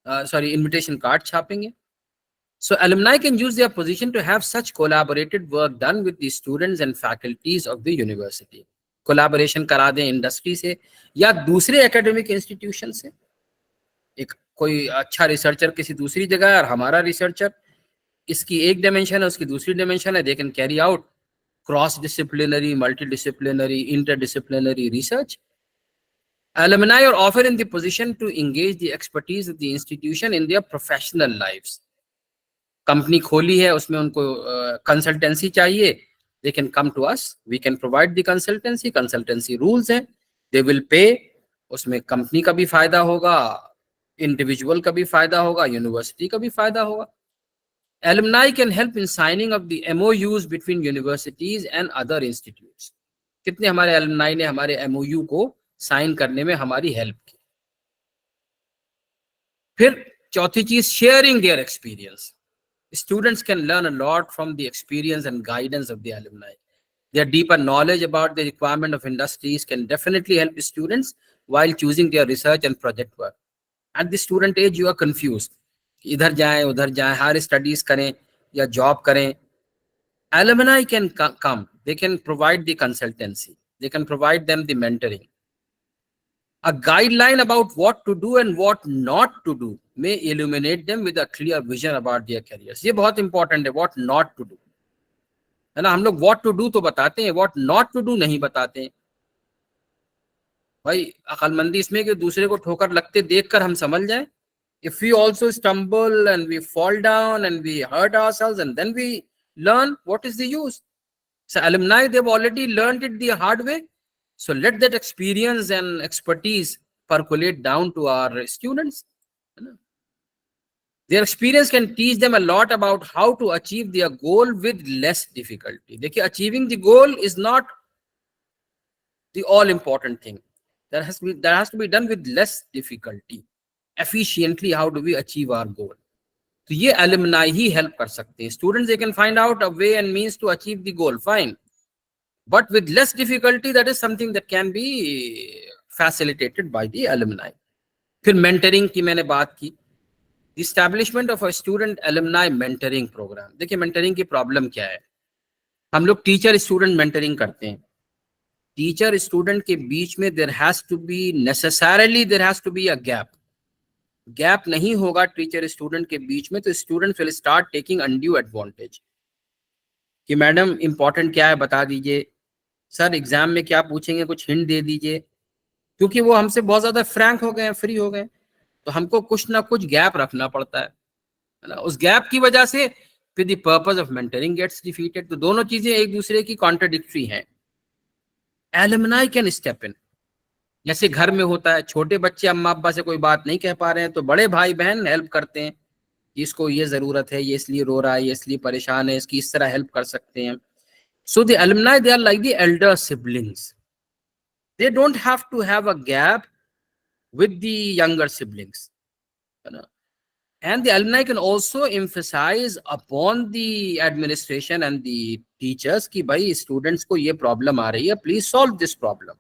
सॉरी इनविटेशन कार्ड छापेंगे। So alumni can use their position to have such collaborated work done with the students and faculties of the university. Collaboration करा दें इंडस्ट्री से या दूसरे एकेडमिक इंस्टीट्यूशन से। एक कोई अच्छा रिसर्चर किसी दूसरी जगह है और हमारा रिसर्चर, इसकी एक डायमेंशन है उसकी दूसरी डायमेंशन है, they can carry out cross disciplinary, multi disciplinary, interdisciplinary research. Alumni are often in the position to engage the expertise of the institution in their professional lives. Company खोली है, उसमें उनको कंसल्टेंसी चाहिए, they can come to us, we can provide the consultancy. Consultancy rules हैं, they will pay, उसमें company का भी फायदा होगा, इंडिविजुअल का भी फायदा होगा, यूनिवर्सिटी का भी फायदा होगा। Alumni can help in signing of the MOUs between universities and other institutes. कितने हमारे alumni ने हमारे MOU को साइन करने में हमारी हेल्प की। फिर चौथी चीज, sharing their experience. Students can learn a lot from the experience and guidance of the alumni. Their deeper knowledge about the requirement of industries can definitely help students while choosing their research and project work. At the student age, you are confused. इधर जाएं उधर जाएं, higher studies करें या job करें। Alumni can come, they can provide the consultancy, they can provide them the mentoring. A guideline about what to do and what not to do may illuminate them with a clear vision about their careers. ये बहुत important है, what not to do, है ना। हम लोग what to do तो बताते हैं, what not to do नहीं बताते हैं। भाई अक्लमंदी इसमें कि दूसरे को ठोकर लगते देखकर हम समझ जाएं। If we also stumble and we fall down and we hurt ourselves and then we learn, what is the use? So alumni, they've already learned it the hard way. So let that experience and expertise percolate down to our students. Their experience can teach them a lot about how to achieve their goal with less difficulty. देखिए, achieving the goal is not the all important thing. That has to be done with less difficulty. Efficiently, how do we achieve our goal? तो ये alumni ही help कर सकते हैं। Students, they can find out a way and means to achieve the goal, fine. But with less difficulty, that is something that can be facilitated by the alumni. फिर mentoring की मैंने बात की। The establishment of a student alumni mentoring program. देखिए mentoring की problem क्या है, हम लोग टीचर स्टूडेंट मेंटरिंग करते हैं। टीचर स्टूडेंट के बीच में there has to be a gap. Gap नहीं होगा टीचर स्टूडेंट के बीच में तो student will start taking undue advantage कि मैडम इंपॉर्टेंट क्या है बता दीजिए, सर एग्जाम में क्या पूछेंगे कुछ हिंट दे दीजिए। क्योंकि वो हमसे बहुत ज्यादा फ्रैंक हो गए, फ्री हो गए, तो हमको कुछ ना कुछ गैप रखना पड़ता है ना। उस गैप की वजह से फिर the purpose of mentoring gets defeated. तो दोनों चीजें एक दूसरे की कॉन्ट्राडिक्टरी हैं। एलुमनाई कैन स्टेप इन, जैसे घर में होता है, छोटे बच्चे अम्मा अब्बा से कोई बात नहीं कह पा रहे हैं तो बड़े भाई बहन हेल्प करते हैं कि इसको ये जरूरत है, ये इसलिए रो रहा है, ये इसलिए परेशान है, इसकी इस तरह हेल्प कर सकते हैं। So the alumni, they are like the elder siblings, they don't have to have a gap with the younger siblings, है ना। And the alumni can also emphasize upon the administration and the teachers कि भाई students को ये problem आ रही है, please solve this problem.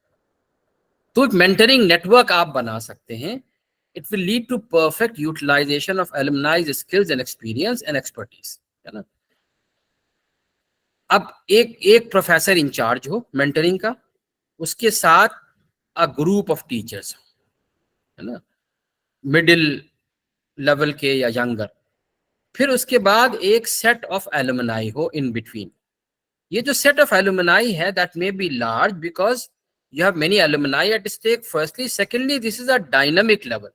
तो एक mentoring network आप बना सकते हैं. It will lead to perfect utilization of alumni's skills and experience and expertise. है ना. अब एक प्रोफेसर इंचार्ज हो मेंटरिंग का, उसके साथ अ ग्रुप ऑफ टीचर्स, है ना, मिडिल लेवल के या यंगर, फिर उसके बाद एक सेट ऑफ एलुमनाई हो इन बिटवीन. ये जो सेट ऑफ एलुमनाई है that may be large because you have many alumni at stake firstly. Secondly, this is a dynamic level.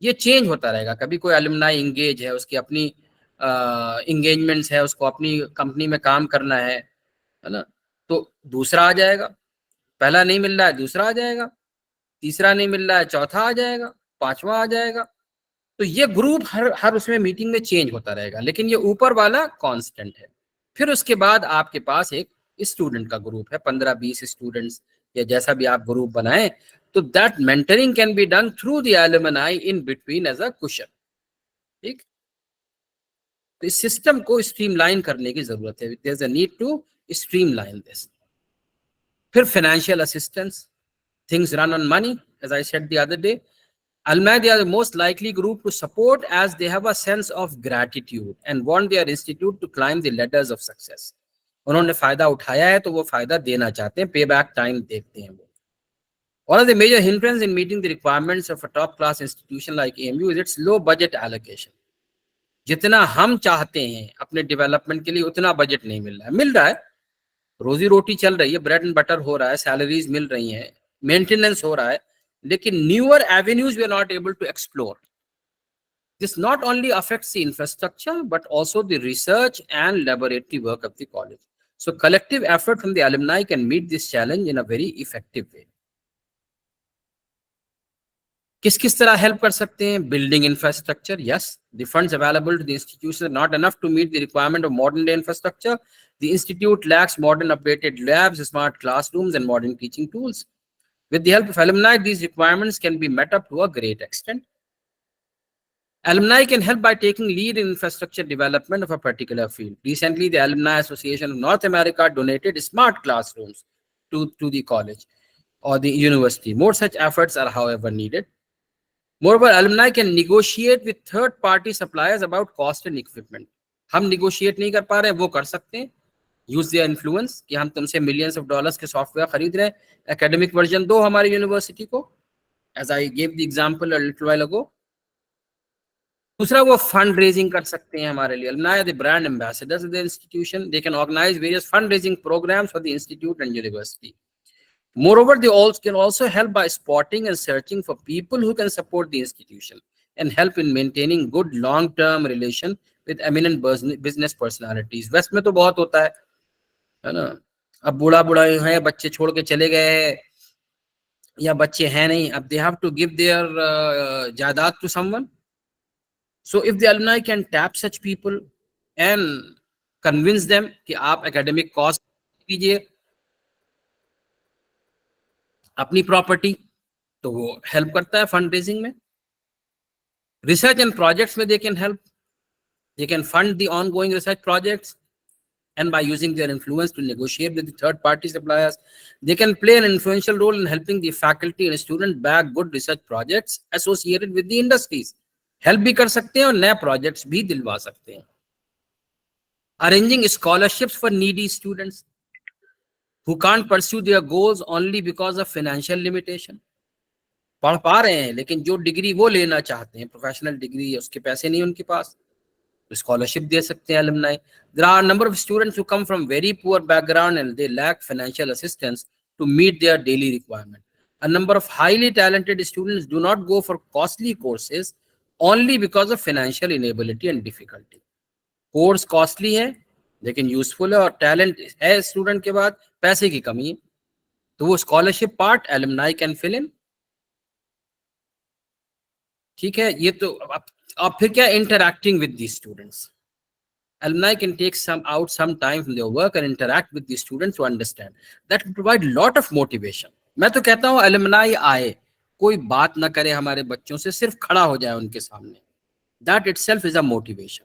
ये चेंज होता रहेगा. कभी कोई एलुमनाई इंगेज है, उसकी अपनी इंगेजमेंट्स है, उसको अपनी कंपनी में काम करना है ना, तो दूसरा आ जाएगा. पहला नहीं मिल रहा है, दूसरा आ जाएगा. तीसरा नहीं मिल रहा है, चौथा आ जाएगा, पांचवा आ जाएगा. तो ये ग्रुप हर उसमें मीटिंग में चेंज होता रहेगा, लेकिन ये ऊपर वाला कांस्टेंट है. फिर उसके बाद आपके पास एक स्टूडेंट का ग्रुप है, 15-20 स्टूडेंट्स या जैसा भी आप ग्रुप बनाएं. तो that mentoring can be done through the alumni in between as a cushion. ठीक. तो इस सिस्टम को स्ट्रीमलाइन करने की जरूरत है. There is a need to streamline this. फिर financial assistance. Things run on money, as I said the other day. Alumni, they are the most likely group to support as they have a sense of gratitude and want their institute to climb the ladders of success. उन्होंने फायदा उठाया है तो वो फायदा देना चाहते हैं, पे बैक टाइम देखते हैं वो. One of the major hindrances in meeting the requirements of a top class institution like AMU is its low budget allocation. जितना हम चाहते हैं अपने डेवलपमेंट के लिए उतना बजट नहीं मिल रहा है. मिल रहा है, रोजी रोटी चल रही है, ब्रेड एंड बटर हो रहा है, सैलरीज मिल रही हैं, मेंटेनेंस हो रहा है, लेकिन newer avenues we are not able to explore. This not only affects the infrastructure but also the research and laboratory work of the college. So collective effort from the alumni can meet this challenge in a very effective way. किस तरह help कर सकते हैं? Building infrastructure. Yes, the funds available to the institution are not enough to meet the requirement of modern day infrastructure. The institute lacks modern updated labs, smart classrooms, and modern teaching tools. With the help of alumni, these requirements can be met up to a great extent. Alumni can help by taking lead in infrastructure development of a particular field. Recently, the Alumni Association of North America donated smart classrooms to the college or the university. More such efforts are, however, needed. Moreover, alumni can negotiate with third-party suppliers about cost and equipment. हम negotiate नहीं कर पा रहे हैं, वो कर सकते हैं. Use their influence कि हम तुमसे millions of dollars के सॉफ्टवेयर खरीद रहे हैं, academic version दो हमारी यूनिवर्सिटी को, as I gave the example a little while ago. दूसरा, वो फंड रेजिंग कर सकते हैं हमारे लिए. Alumni are the brand ambassadors of the institution. They can organize various fundraising programs for the institute and university. Moreover, they can also help by spotting and searching for people who can support the institution and help in maintaining good long-term relation with eminent business personalities. West में तो बहुत होता है ना. अब बूढ़ा है, बच्चे छोड़ के चले गए या बच्चे हैं नहीं, अब they have to give their जायदाद to someone. So if the alumni can tap such people and convince them कि आप academic cost कीजिए अपनी प्रॉपर्टी, तो वो हेल्प करता है फंड रेजिंग में. रिसर्च एंड प्रोजेक्ट्स में they can help. They can fund the ongoing research projects, and by using their influence to negotiate with the third-party suppliers, they can play an influential role in helping the faculty and students back good research projects associated with the industries. Help भी कर सकते हैं और नए projects भी दिलवा सकते हैं. Arranging scholarships for needy students who can't pursue their goals only because of financial limitation. पढ़ पा रहे हैं लेकिन जो डिग्री वो लेना चाहते हैं, प्रोफेशनल डिग्री, उसके पैसे नहीं उनके पास, स्कॉलरशिप दे सकते हैं alumni. There are a number of students who come from very poor background and they lack financial assistance to meet their daily requirement. A number of highly talented students do not go for costly courses only because of financial inability and difficulty. Course costly है लेकिन useful है और talent है student के बाद, पैसे की कमी है, तो वो scholarship part alumni can fill in. ठीक है. ये तो अब फिर क्या, interacting with the students. Alumni can take some time from their work and interact with the students to understand. That will provide lot of motivation. मैं तो कहता हूँ alumni आए, कोई बात ना करे हमारे बच्चों से, सिर्फ खड़ा हो जाए उनके सामने, that itself is a motivation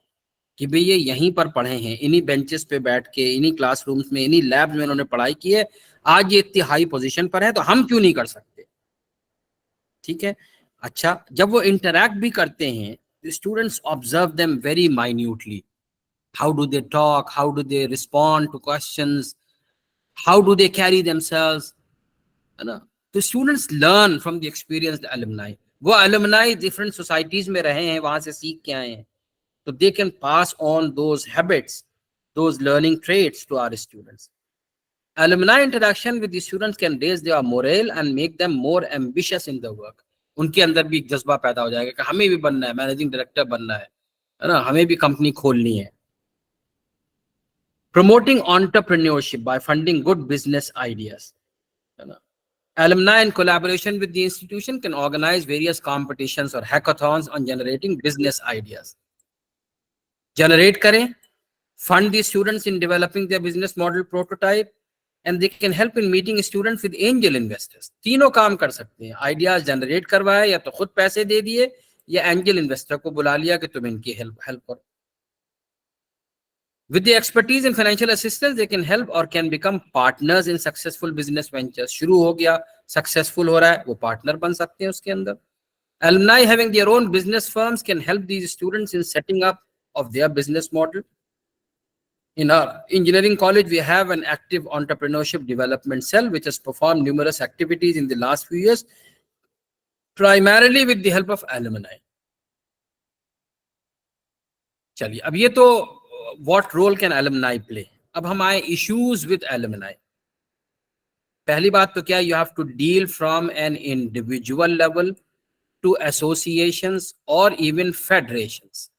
कि भाई ये यहीं पर पढ़े हैं, इन्हीं बेंचेस पे बैठ के, इन्हीं क्लासरूम्स में, इन्हीं लैब्स में इन्होंने पढ़ाई की है, आज ये इतनी हाई पोजीशन पर है, तो हम क्यों नहीं कर सकते। ठीक है। अच्छा, जब वो इंटरैक्ट भी करते हैं, students observe them very minutely, how do they talk, how do they respond two questions, how do they carry themselves, है ना। तो students learn from the experienced alumni. वो एलुमनाई डिफरेंट सोसाइटीज में रहे हैं, वहां से सीख के आए हैं, तो they can pass on those habits, those learning traits to our students. Alumni interaction with the students can raise their morale and make them more ambitious in the work. उनके अंदर भी एक जज्बा पैदा हो जाएगा कि हमें भी बनना है, मैनेजिंग डायरेक्टर बनना है ना, हमें भी कंपनी खोलनी है। Promoting entrepreneurship by funding good business ideas, है ना। Alumni in collaboration with the institution can organize various competitions or hackathons on generating business ideas. Generate करें, fund the students in developing their business model prototype, and they can help in meeting students with angel investors. तीनों काम कर सकते हैं, ideas generate करवाए या तो खुद पैसे दे दिए या एंजल इन्वेस्टर को बुला लिया कि तुम इनकी हेल्प करो। With the expertise in financial assistance, they can help or can become partners in successful business ventures. शुरू हो गया, सक्सेसफुल हो रहा है, वो पार्टनर बन सकते हैं उसके अंदर। Alumni having their own business firms can help these students in setting up of their business model. In our engineering college, we have an active entrepreneurship development cell which has performed numerous activities in the last few years, primarily with the help of alumni. चलिए, अब ये तो what role can alumni play. अब हम आए issues with alumni. पहली बात तो क्या, you have to deal from an individual level to associations or even federations.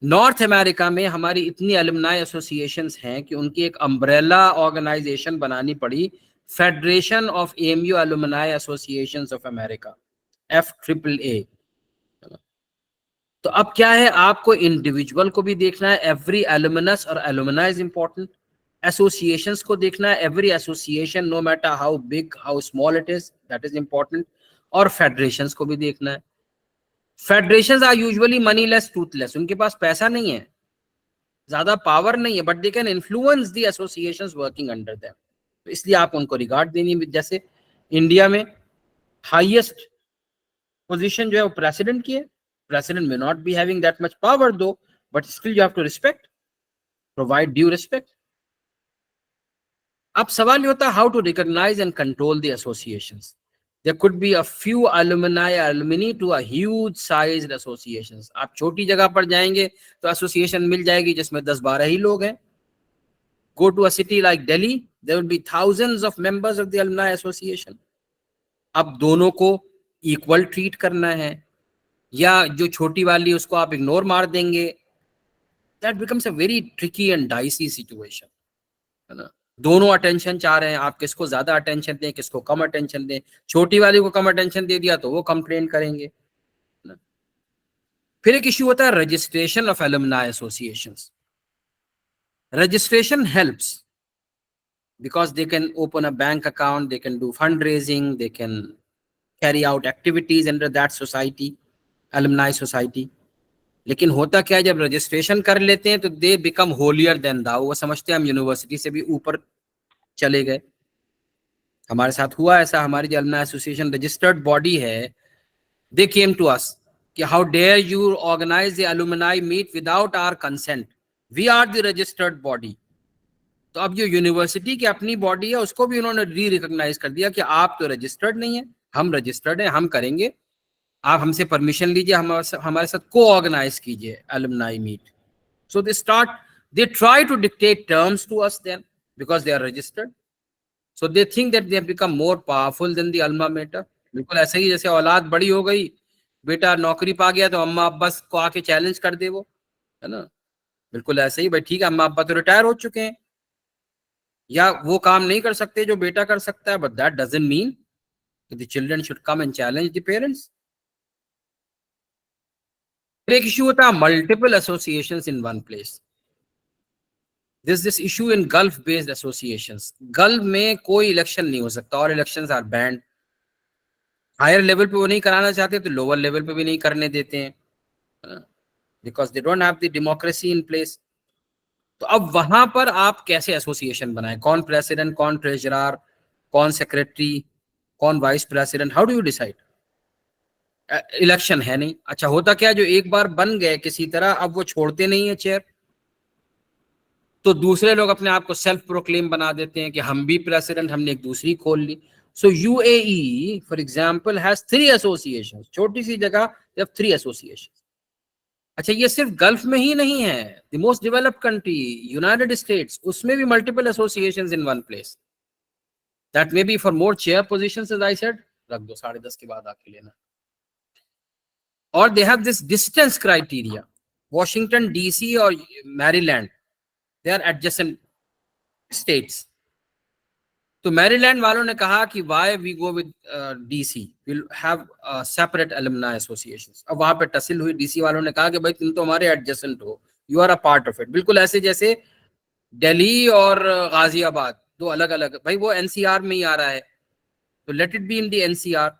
North America में हमारी इतनी अलुमनाई एसोसिएशंस हैं कि उनकी एक अम्ब्रेला ऑर्गेनाइजेशन बनानी पड़ी, federation of AMU alumni associations of America, FAAA। तो अब क्या है, आपको इंडिविजुअल को भी देखना है, एवरी एलुमनस और एलुमना इज इंपॉर्टेंट, एसोसिएशंस को देखना है, every association no matter how big how small it is, that is important, और फेडरेशंस को भी देखना है। Federations are usually moneyless toothless, उनके पास पैसा नहीं है, ज्यादा पावर नहीं है, but they can influence the associations working under them, तो इसलिए आप उनको रिगार्ड देनी है। जैसे इंडिया में हाईएस्ट पोजीशन जो है वो प्रेसिडेंट की है, प्रेसिडेंट में not be having that much power though, but still you have to respect, provide due respect. अब सवाल ये होता है how to recognise and control the associations. There could be a few alumni to a huge sized associations. आप छोटी जगह पर जाएंगे तो एसोसिएशन मिल जाएगी जिसमें 10-12 ही लोग हैं। Go to a city like Delhi, there will be thousands of members of the alumni association. अब दोनों को इक्वल ट्रीट करना है या जो छोटी वाली उसको आप इग्नोर मार देंगे, that becomes a very tricky and dicey situation, है ना। दोनों अटेंशन चाह रहे हैं, आप किसको ज्यादा अटेंशन दें, किसको कम अटेंशन दें। छोटी वाली को कम अटेंशन दे दिया तो वो कंप्लेन करेंगे। फिर एक इश्यू होता है registration of alumni associations. Registration helps because they can open a bank account, they can do fundraising, they can carry out activities under that society, alumni society. लेकिन होता क्या है, जब रजिस्ट्रेशन कर लेते हैं तो दे बिकम होलियर देन दाउ, वो समझते हैं हम यूनिवर्सिटी से भी ऊपर चले गए। हमारे साथ हुआ ऐसा, हमारी जो अलुमनाई एसोसिएशन रजिस्टर्ड बॉडी है, दे केम टू अस कि how dare you organize the alumni meet without our consent, we are the registered body. तो अब जो यूनिवर्सिटी की अपनी बॉडी है उसको भी उन्होंने री रिकॉग्नाइज कर दिया कि आप तो रजिस्टर्ड नहीं है, हम रजिस्टर्ड हैं, हम करेंगे, आप हमसे परमिशन लीजिए, हमारे साथ को ऑर्गेनाइज कीजिए alumni meet. So they try to dictate terms to us then because they are registered, so they think that they have become more powerful than the alma mater. बिल्कुल ऐसे ही जैसे औलाद बड़ी हो गई, बेटा नौकरी पा गया तो अम्मा अब्बा को आके चैलेंज कर दे वो, है ना। बिल्कुल ऐसे ही, भाई ठीक है अम्मा अब्बा तो रिटायर हो चुके हैं या वो काम नहीं कर सकते जो बेटा कर सकता है, but that doesn't mean the children should come and challenge the parents. एक इश्यू होता है multiple associations in one place. This issue in gulf based associations. Gulf में कोई इलेक्शन नहीं हो सकता और elections are banned. Higher level पे वो नहीं कराना चाहते तो लोअर लेवल पे भी नहीं करने देते हैं। Because they don't have the democracy in place. तो अब वहां पर आप कैसे एसोसिएशन बनाएं, कौन प्रेसिडेंट, कौन ट्रेजरर, कौन सेक्रेटरी, कौन vice president, how do you decide? Election है नहीं। अच्छा, होता क्या, जो एक बार बन गए किसी तरह, अब वो छोड़ते नहीं है चेयर, तो दूसरे लोग अपने आप को सेल्फ प्रोक्लेम बना देते हैं कि हम भी प्रेसिडेंट, हमने एक दूसरी खोल ली। So UAE for example has 3 association, छोटी सी जगह, दे हैव 3 एसोसिएशन। अच्छा, ये सिर्फ गल्फ में ही नहीं है, the most developed country United States, उसमें भी multiple associations in one place. That may be for more chair positions, as I said. रख दो, 10:30 के बाद आके लेना। और they have this distance criteria, Washington DC और Maryland, they are adjacent states. तो मैरीलैंड वालों ने कहा कि why we go with DC, will have separate alumni associations. अब वहां पे टसिल हुई, डीसी वालों ने कहा कि भाई तुम तो हमारे एडजेसेंट हो, you are a part of it. बिल्कुल ऐसे जैसे दिल्ली और गाजियाबाद दो अलग अलग, भाई वो एनसीआर में ही आ रहा है, तो let it be in the NCR.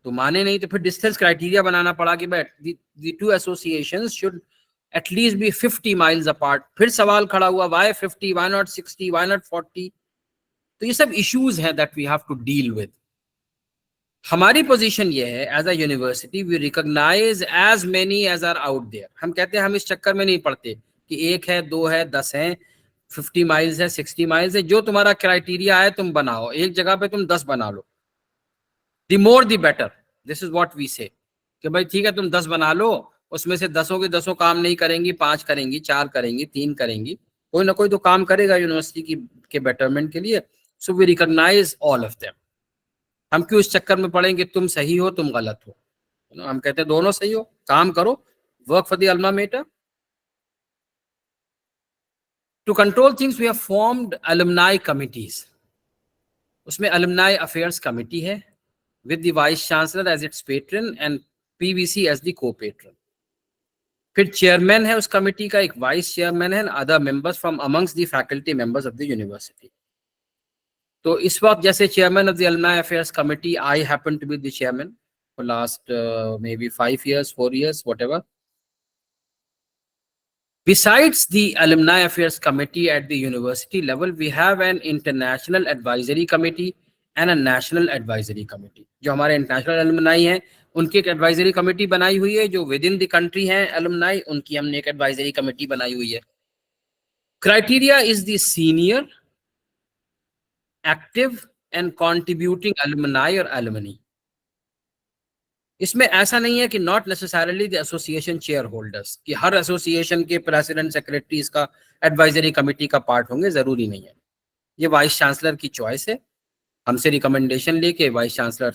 तो माने नहीं, तो फिर डिस्टेंस क्राइटेरिया बनाना पड़ा कि भाई the two associations should at least be 50 miles apart. फिर सवाल खड़ा हुआ, why 50, why not 60, why not 40? तो ये सब इश्यूज हैं that we have to deal with. हमारी पोजीशन ये है, as a university we recognize as many as are out there. हम कहते हैं हम इस चक्कर में नहीं पड़ते कि 1 है, 2 है, 10 है, 50 माइल्स है, 60 माइल्स है, जो तुम्हारा क्राइटेरिया है तुम बनाओ, एक जगह पे तुम 10 बना लो, the more the better. This is what we say कि भाई ठीक है, तुम 10 बना लो, उसमें से 10 के 10 काम नहीं करेंगी, 5 करेंगी, 4 करेंगी, 3 करेंगी, कोई ना कोई तो काम करेगा यूनिवर्सिटी की के बेटरमेंट के लिए। So we recognize all of them. हम क्यों इस चक्कर में पड़ेंगे तुम सही हो तुम गलत हो? हम कहते हैं दोनों सही हो, काम करो, work for the alma mater. To control things we have formed alumni committees. उसमें अलुमनाई अफेयर्स कमिटी है with the vice chancellor as its patron and PVC as the co-patron. फिर चेयरमैन है उस कमिटी का, एक वाइस चेयरमैन है, other members from amongst the faculty members of the university. तो इस वक्त जैसे chairman of the alumni affairs committee, I happen to be the chairman for last may be 5 years, 4 years, whatever. Besides the Alumni Affairs Committee at the university level, we have an International Advisory Committee and a National Advisory Committee. जो हमारे international alumni हैं उनकी एक advisory committee बनाई हुई है, जो with in the country हैं एलुमनाई, उनकी हमने एक एडवाइजरी कमेटी बनाई हुई है। Criteria is the senior, active and contributing alumni और एलुमनी। इसमें ऐसा नहीं है कि not necessarily the association chair holders, कि हर एसोसिएशन के प्रेसिडेंट सेक्रेटरी इसका एडवाइजरी कमेटी का पार्ट होंगे, जरूरी नहीं है। ये वाइस चांसलर की चॉइस है, हमसे रिकमेंडेशन लेके वाइस चांसलर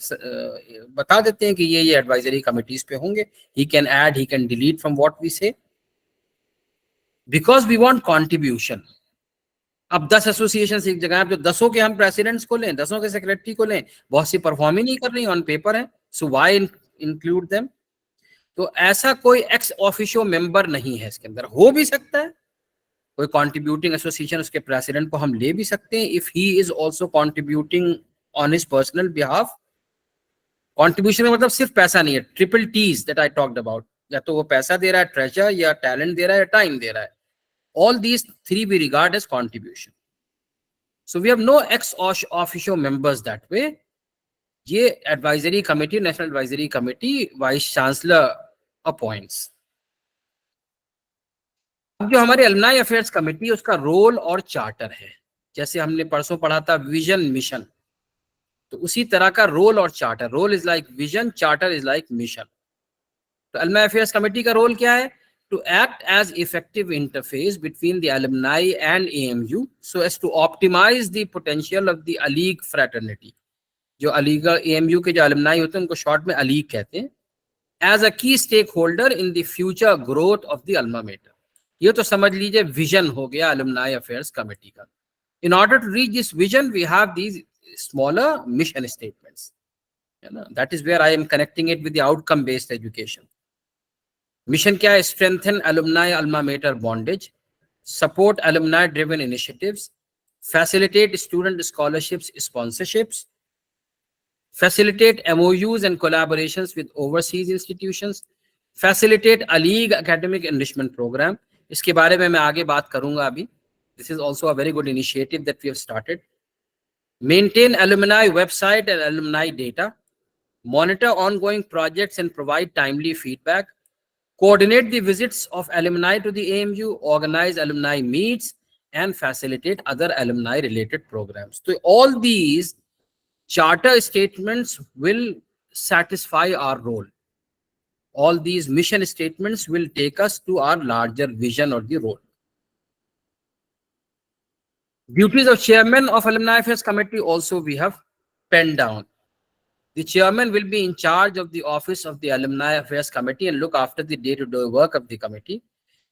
बता देते हैं कि ये एडवाइजरी कमिटीज पे होंगे। He can add, he can delete from what we say, because we want contribution. अब 10 एसोसिएशन एक जगह है, तो 10 के हम प्रेसिडेंट्स को लें, 10 के सेक्रेटरी को लें, बहुत सी परफॉर्म ही नहीं कर रही, ऑन पेपर है, सो व्हाई इंक्लूड देम? तो ऐसा कोई एक्स ऑफिशियो मेंबर नहीं है इसके अंदर। हो भी सकता है कोई कंट्रीब्यूटिंग एसोसिएशन, उसके प्रेसिडेंट को हम ले भी सकते हैं if he is also contributing on his personal behalf. Contribution में मतलब सिर्फ पैसा नहीं है, triple Ts that I talked about, या तो वो पैसा दे रहा है, ट्रेजर, या टैलेंट दे रहा है, या टाइम दे रहा है। All these 3 we regard as contribution. So we have no ex officio members that way. ये advisory committee, national advisory committee, vice chancellor appoints. अब जो हमारे अलुमनाई अफेयर्स कमेटी, उसका रोल और चार्टर है, जैसे हमने परसों पढ़ा था विजन मिशन, तो उसी तरह का रोल और charter. Role is like vision, charter is like mission. तो अलुमनाई अफेयर्स कमेटी का रोल क्या है? To act as effective interface between the alumni and AMU so as to optimize the potential of the Alig fraternity. जो Alig AMU के जो alumni होते हैं उनको शॉर्ट में अलीग कहते हैं। As a key stakeholder in the future growth of the alma mater. ये तो समझ लीजिए विजन हो गया अलुमनाई अफेयर्स कमेटी का। In order to reach this vision we have these smaller mission statements, है ना। That is where I am connecting it with the outcome based education. Mission क्या है? Strengthen alumni alma mater bondage, support alumni driven initiatives, facilitate student scholarships sponsorships, facilitate MOUs and collaborations with overseas institutions, facilitate a league academic enrichment programme, इसके बारे में मैं आगे बात करूंगा अभी. This is also a very good initiative that we have started. Maintain alumni website and alumni data, monitor ongoing projects and provide timely feedback, coordinate the visits of alumni to the AMU, organize alumni meets, and facilitate other alumni related programs. So all these charter statements will satisfy our role. All these mission statements will take us to our larger vision or the role. Duties of chairman of Alumni Affairs Committee also we have penned down. The chairman will be in charge of the office of the Alumni Affairs Committee and look after the day-to-day work of the committee.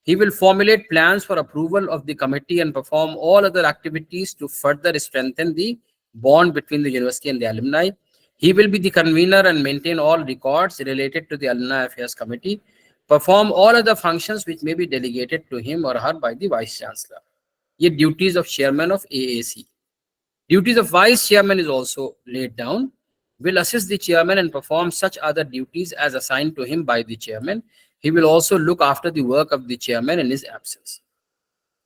He will formulate plans for approval of the committee and perform all other activities to further strengthen the bond between the university and the alumni. He will be the convener and maintain all records related to the Alumni Affairs Committee, perform all other functions which may be delegated to him or her by the Vice Chancellor. Ye duties of chairman of AAC. Duties of vice chairman is also laid down. Will assist the chairman and perform such other duties as assigned to him by the chairman. He will also look after the work of the chairman in his absence.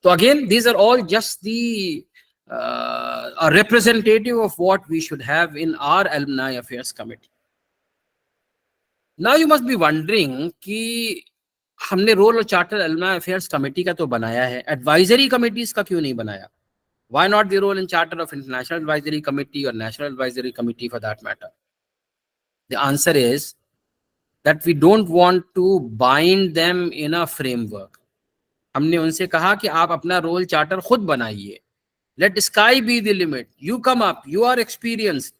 So again, these are all just the a representative of what we should have in our Alumni Affairs Committee. Now you must be wondering कि हमने role और charter Alumni Affairs Committee का तो बनाया है, advisory committees का क्यों नहीं बनाया? Why not the role and charter of International Advisory Committee or National Advisory Committee for that matter? The answer is that we don't want to bind them in a framework. हमने उनसे कहा कि आप अपना रोल चार्टर खुद बनाइए. Let sky be the limit. You come up. You are experienced.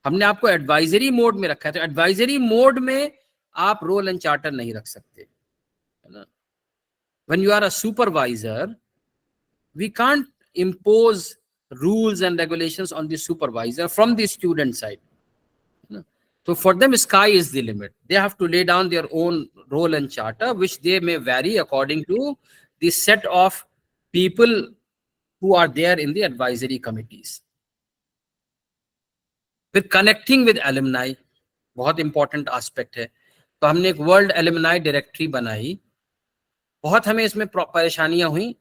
हमने आपको एडवाइजरी मोड में रखा है, तो एडवाइजरी मोड में आप रोल एंड चार्टर नहीं रख सकते. When you are a supervisor, we can't impose rules and regulations on the supervisor from the student side. So for them, sky is the limit. They have to lay down their own role and charter, which they may vary according to the set of people who are there in the advisory committees. With connecting with alumni, बहुत important aspect है. तो हमने एक world alumni directory बनाई. बहुत हमें इसमें परेशानियां हुई.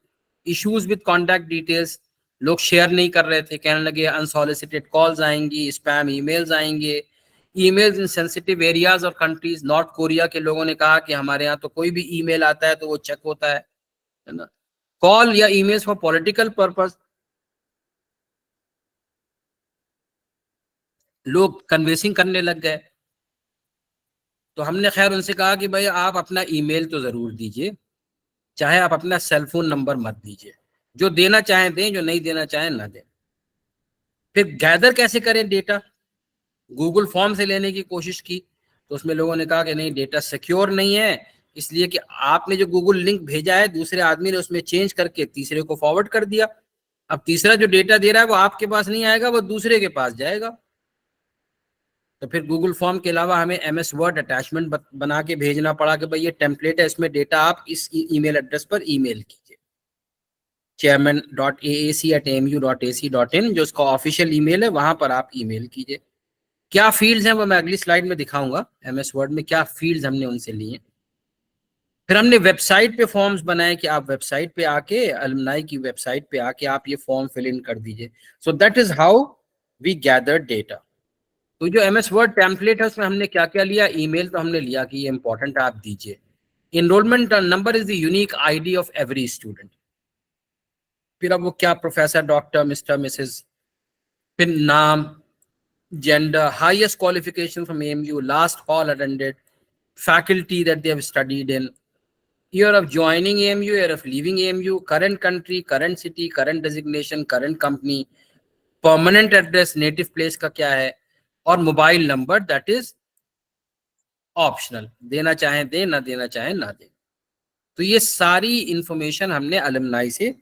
इश्यूज विद कॉन्टैक्ट डिटेल्स, लोग शेयर नहीं कर रहे थे, कहने लगे अनसॉलिसिटेड कॉल्स आएंगी, स्पैम ईमेल्स आएंगे, ईमेल्स इन सेंसिटिव एरियाज और कंट्रीज. नॉर्थ कोरिया के लोगों ने कहा कि हमारे यहाँ तो कोई भी ईमेल आता है तो वो चेक होता है ना. कॉल या ईमेल्स फॉर पॉलिटिकल पर्पस, लोग कन्वेंसिंग करने लग गए. तो हमने खैर उनसे कहा कि भाई आप अपना ईमेल तो जरूर दीजिए, चाहे आप अपना सेल फोन नंबर मत दीजिए. जो देना चाहें दें, जो नहीं देना चाहें ना दें. फिर गैदर कैसे करें डेटा? गूगल फॉर्म से लेने की कोशिश की, तो उसमें लोगों ने कहा कि नहीं, डेटा सिक्योर नहीं है, इसलिए कि आपने जो गूगल लिंक भेजा है दूसरे आदमी ने उसमें चेंज करके तीसरे को फॉरवर्ड कर दिया. अब तीसरा जो डेटा दे रहा है वो आपके पास नहीं आएगा, वो दूसरे के पास जाएगा. तो फिर गूगल फॉर्म के अलावा हमें MS वर्ड अटैचमेंट बना के भेजना पड़ा कि भाई ये टेम्पलेट है, इसमें डेटा आप इस ईमेल एड्रेस पर ईमेल कीजिए, chairman.aac@amu.ac.in, जो उसका ऑफिशियल ईमेल है, वहां पर आप ईमेल कीजिए. क्या फील्ड्स हैं वो मैं अगली स्लाइड में दिखाऊंगा. MS वर्ड में क्या फील्ड्स हमने उनसे लिए. फिर हमने वेबसाइट पे फॉर्म्स बनाए कि आप वेबसाइट पे आके, अलुमनाई की वेबसाइट पे आके आप ये फॉर्म फिल इन कर दीजिए. So that is how we gather data. तो जो MS वर्ड टेम्पलेट है उसमें हमने क्या क्या लिया? ईमेल तो हमने लिया कि ये इंपॉर्टेंट आप दीजिए. Enrolment number is the unique ID of every student. फिर अब वो क्या, प्रोफेसर, डॉक्टर, मिस्टर, मिसेस, फिर नाम, gender, highest qualification from AMU, last hall attended, faculty that they have studied in, year of joining AMU, year of leaving AMU, current country, current city, current designation, current company, permanent address, native place का क्या है, और mobile number that is optional. देना चाहें दें, ना देना चाहें ना दें. तो ये सारी इंफॉर्मेशन हमने अलुमनाई से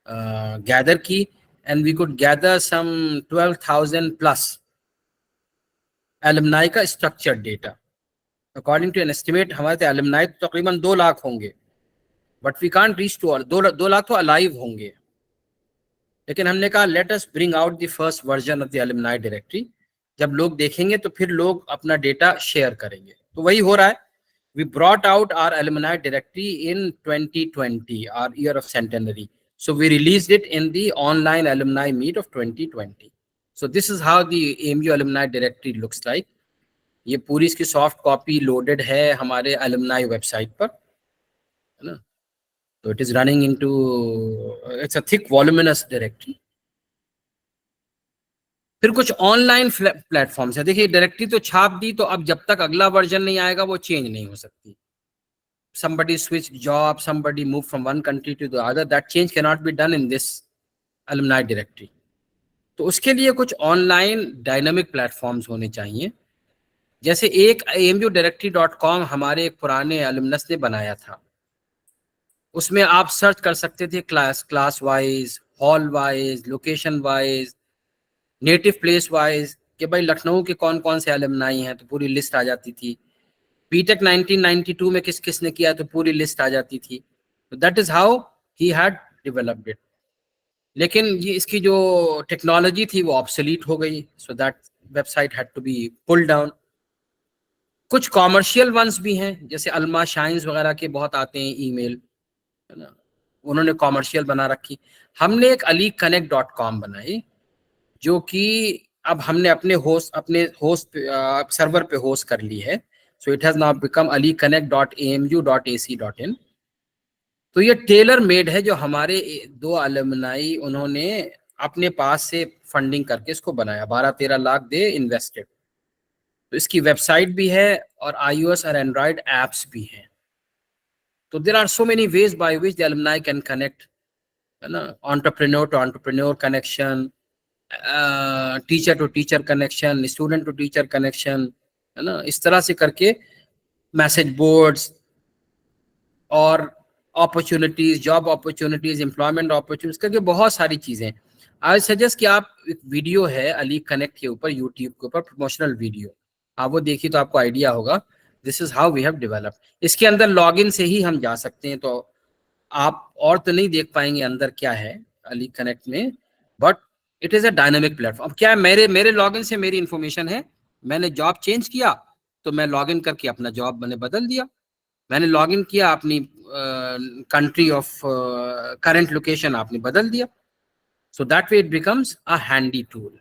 गैदर की, and we could gather some 12,000 plus alumni का structured data. According to an estimate हमारे अलुमनाई तो तकरीबन 2 लाख होंगे, but we can't reach to all. 2 lakh तो अलाइव होंगे, लेकिन हमने कहा let us bring out the first version of the alumni directory. जब लोग देखेंगे तो फिर लोग अपना डेटा शेयर करेंगे. तो वही हो रहा है. we brought out our alumni directory in 2020, our year of centenary. So we released it in the online alumni meet of 2020. So this is how the AMU alumni directory looks like. ये पूरी इसकी soft copy loaded है हमारे alumni website पर, है ना. तो it is running into, it's a thick voluminous directory. फिर कुछ ऑनलाइन प्लेटफॉर्म्स है. देखिए डायरेक्टरी तो छाप दी, तो अब जब तक अगला वर्जन नहीं आएगा वो चेंज नहीं हो सकती. Somebody switched job, somebody moved from one country to the other, that change cannot be done in this alumni directory. तो उसके लिए कुछ ऑनलाइन डायनामिक प्लेटफॉर्म्स होने चाहिए. जैसे एक amudirectory.com हमारे एक पुराने alumnus ने बनाया था. उसमें आप सर्च कर सकते थे class wise, hall wise, location wise, native place wise, कि भाई लखनऊ के कौन कौन से एलुमनाई हैं, तो पूरी लिस्ट आ जाती थी. बीटेक 1992 में किस किस ने किया, तो पूरी लिस्ट आ जाती थी. तो that is how he had developed it. लेकिन ये इसकी जो टेक्नोलॉजी थी वो ऑब्सोलीट हो गई. So that website had to be pull down. कुछ कॉमर्शियल वंस भी हैं, जैसे अल्मा शाइन्स वगैरह के बहुत आते हैं ईमेल, है ना, उन्होंने कॉमर्शियल बना रखी. हमने एक aliconnect.com बनाई, जो कि अब हमने अपने होस्ट सर्वर पे होस्ट कर ली है. So it has now become aliconnect.amu.ac.in. तो ये टेलर मेड है, जो हमारे दो अलुमनाई उन्होंने अपने पास से फंडिंग करके इसको बनाया. 12-13 लाख दे इन्वेस्टेड. तो इसकी वेबसाइट भी है और iOS और एंड्रॉइड एप्स भी हैं. तो there are so many ways by which the alumni can connect, है ना. Entrepreneur to entrepreneur connection, teacher to teacher connection, student to teacher connection, है ना. इस तरह से करके मैसेज बोर्ड्स और opportunities, job opportunities, employment opportunities करके बहुत सारी चीजें. आई सजेस्ट कि आप, एक वीडियो है अली कनेक्ट के ऊपर, यूट्यूब के ऊपर, प्रमोशनल वीडियो, आप वो देखिए तो आपको आइडिया होगा. This is how we have developed. इसके अंदर लॉगिन से ही हम जा सकते हैं, तो आप और तो नहीं देख पाएंगे अंदर क्या है अली कनेक्ट में, but it is a dynamic platform. क्या है, मेरे लॉगिन से मेरी इंफॉर्मेशन है. मैंने जॉब चेंज किया तो मैं लॉगिन करके अपना जॉब मैंने बदल दिया. मैंने लॉगिन किया, अपनी कंट्री ऑफ करंट लोकेशन आपने बदल दिया. So that way it becomes a handy tool.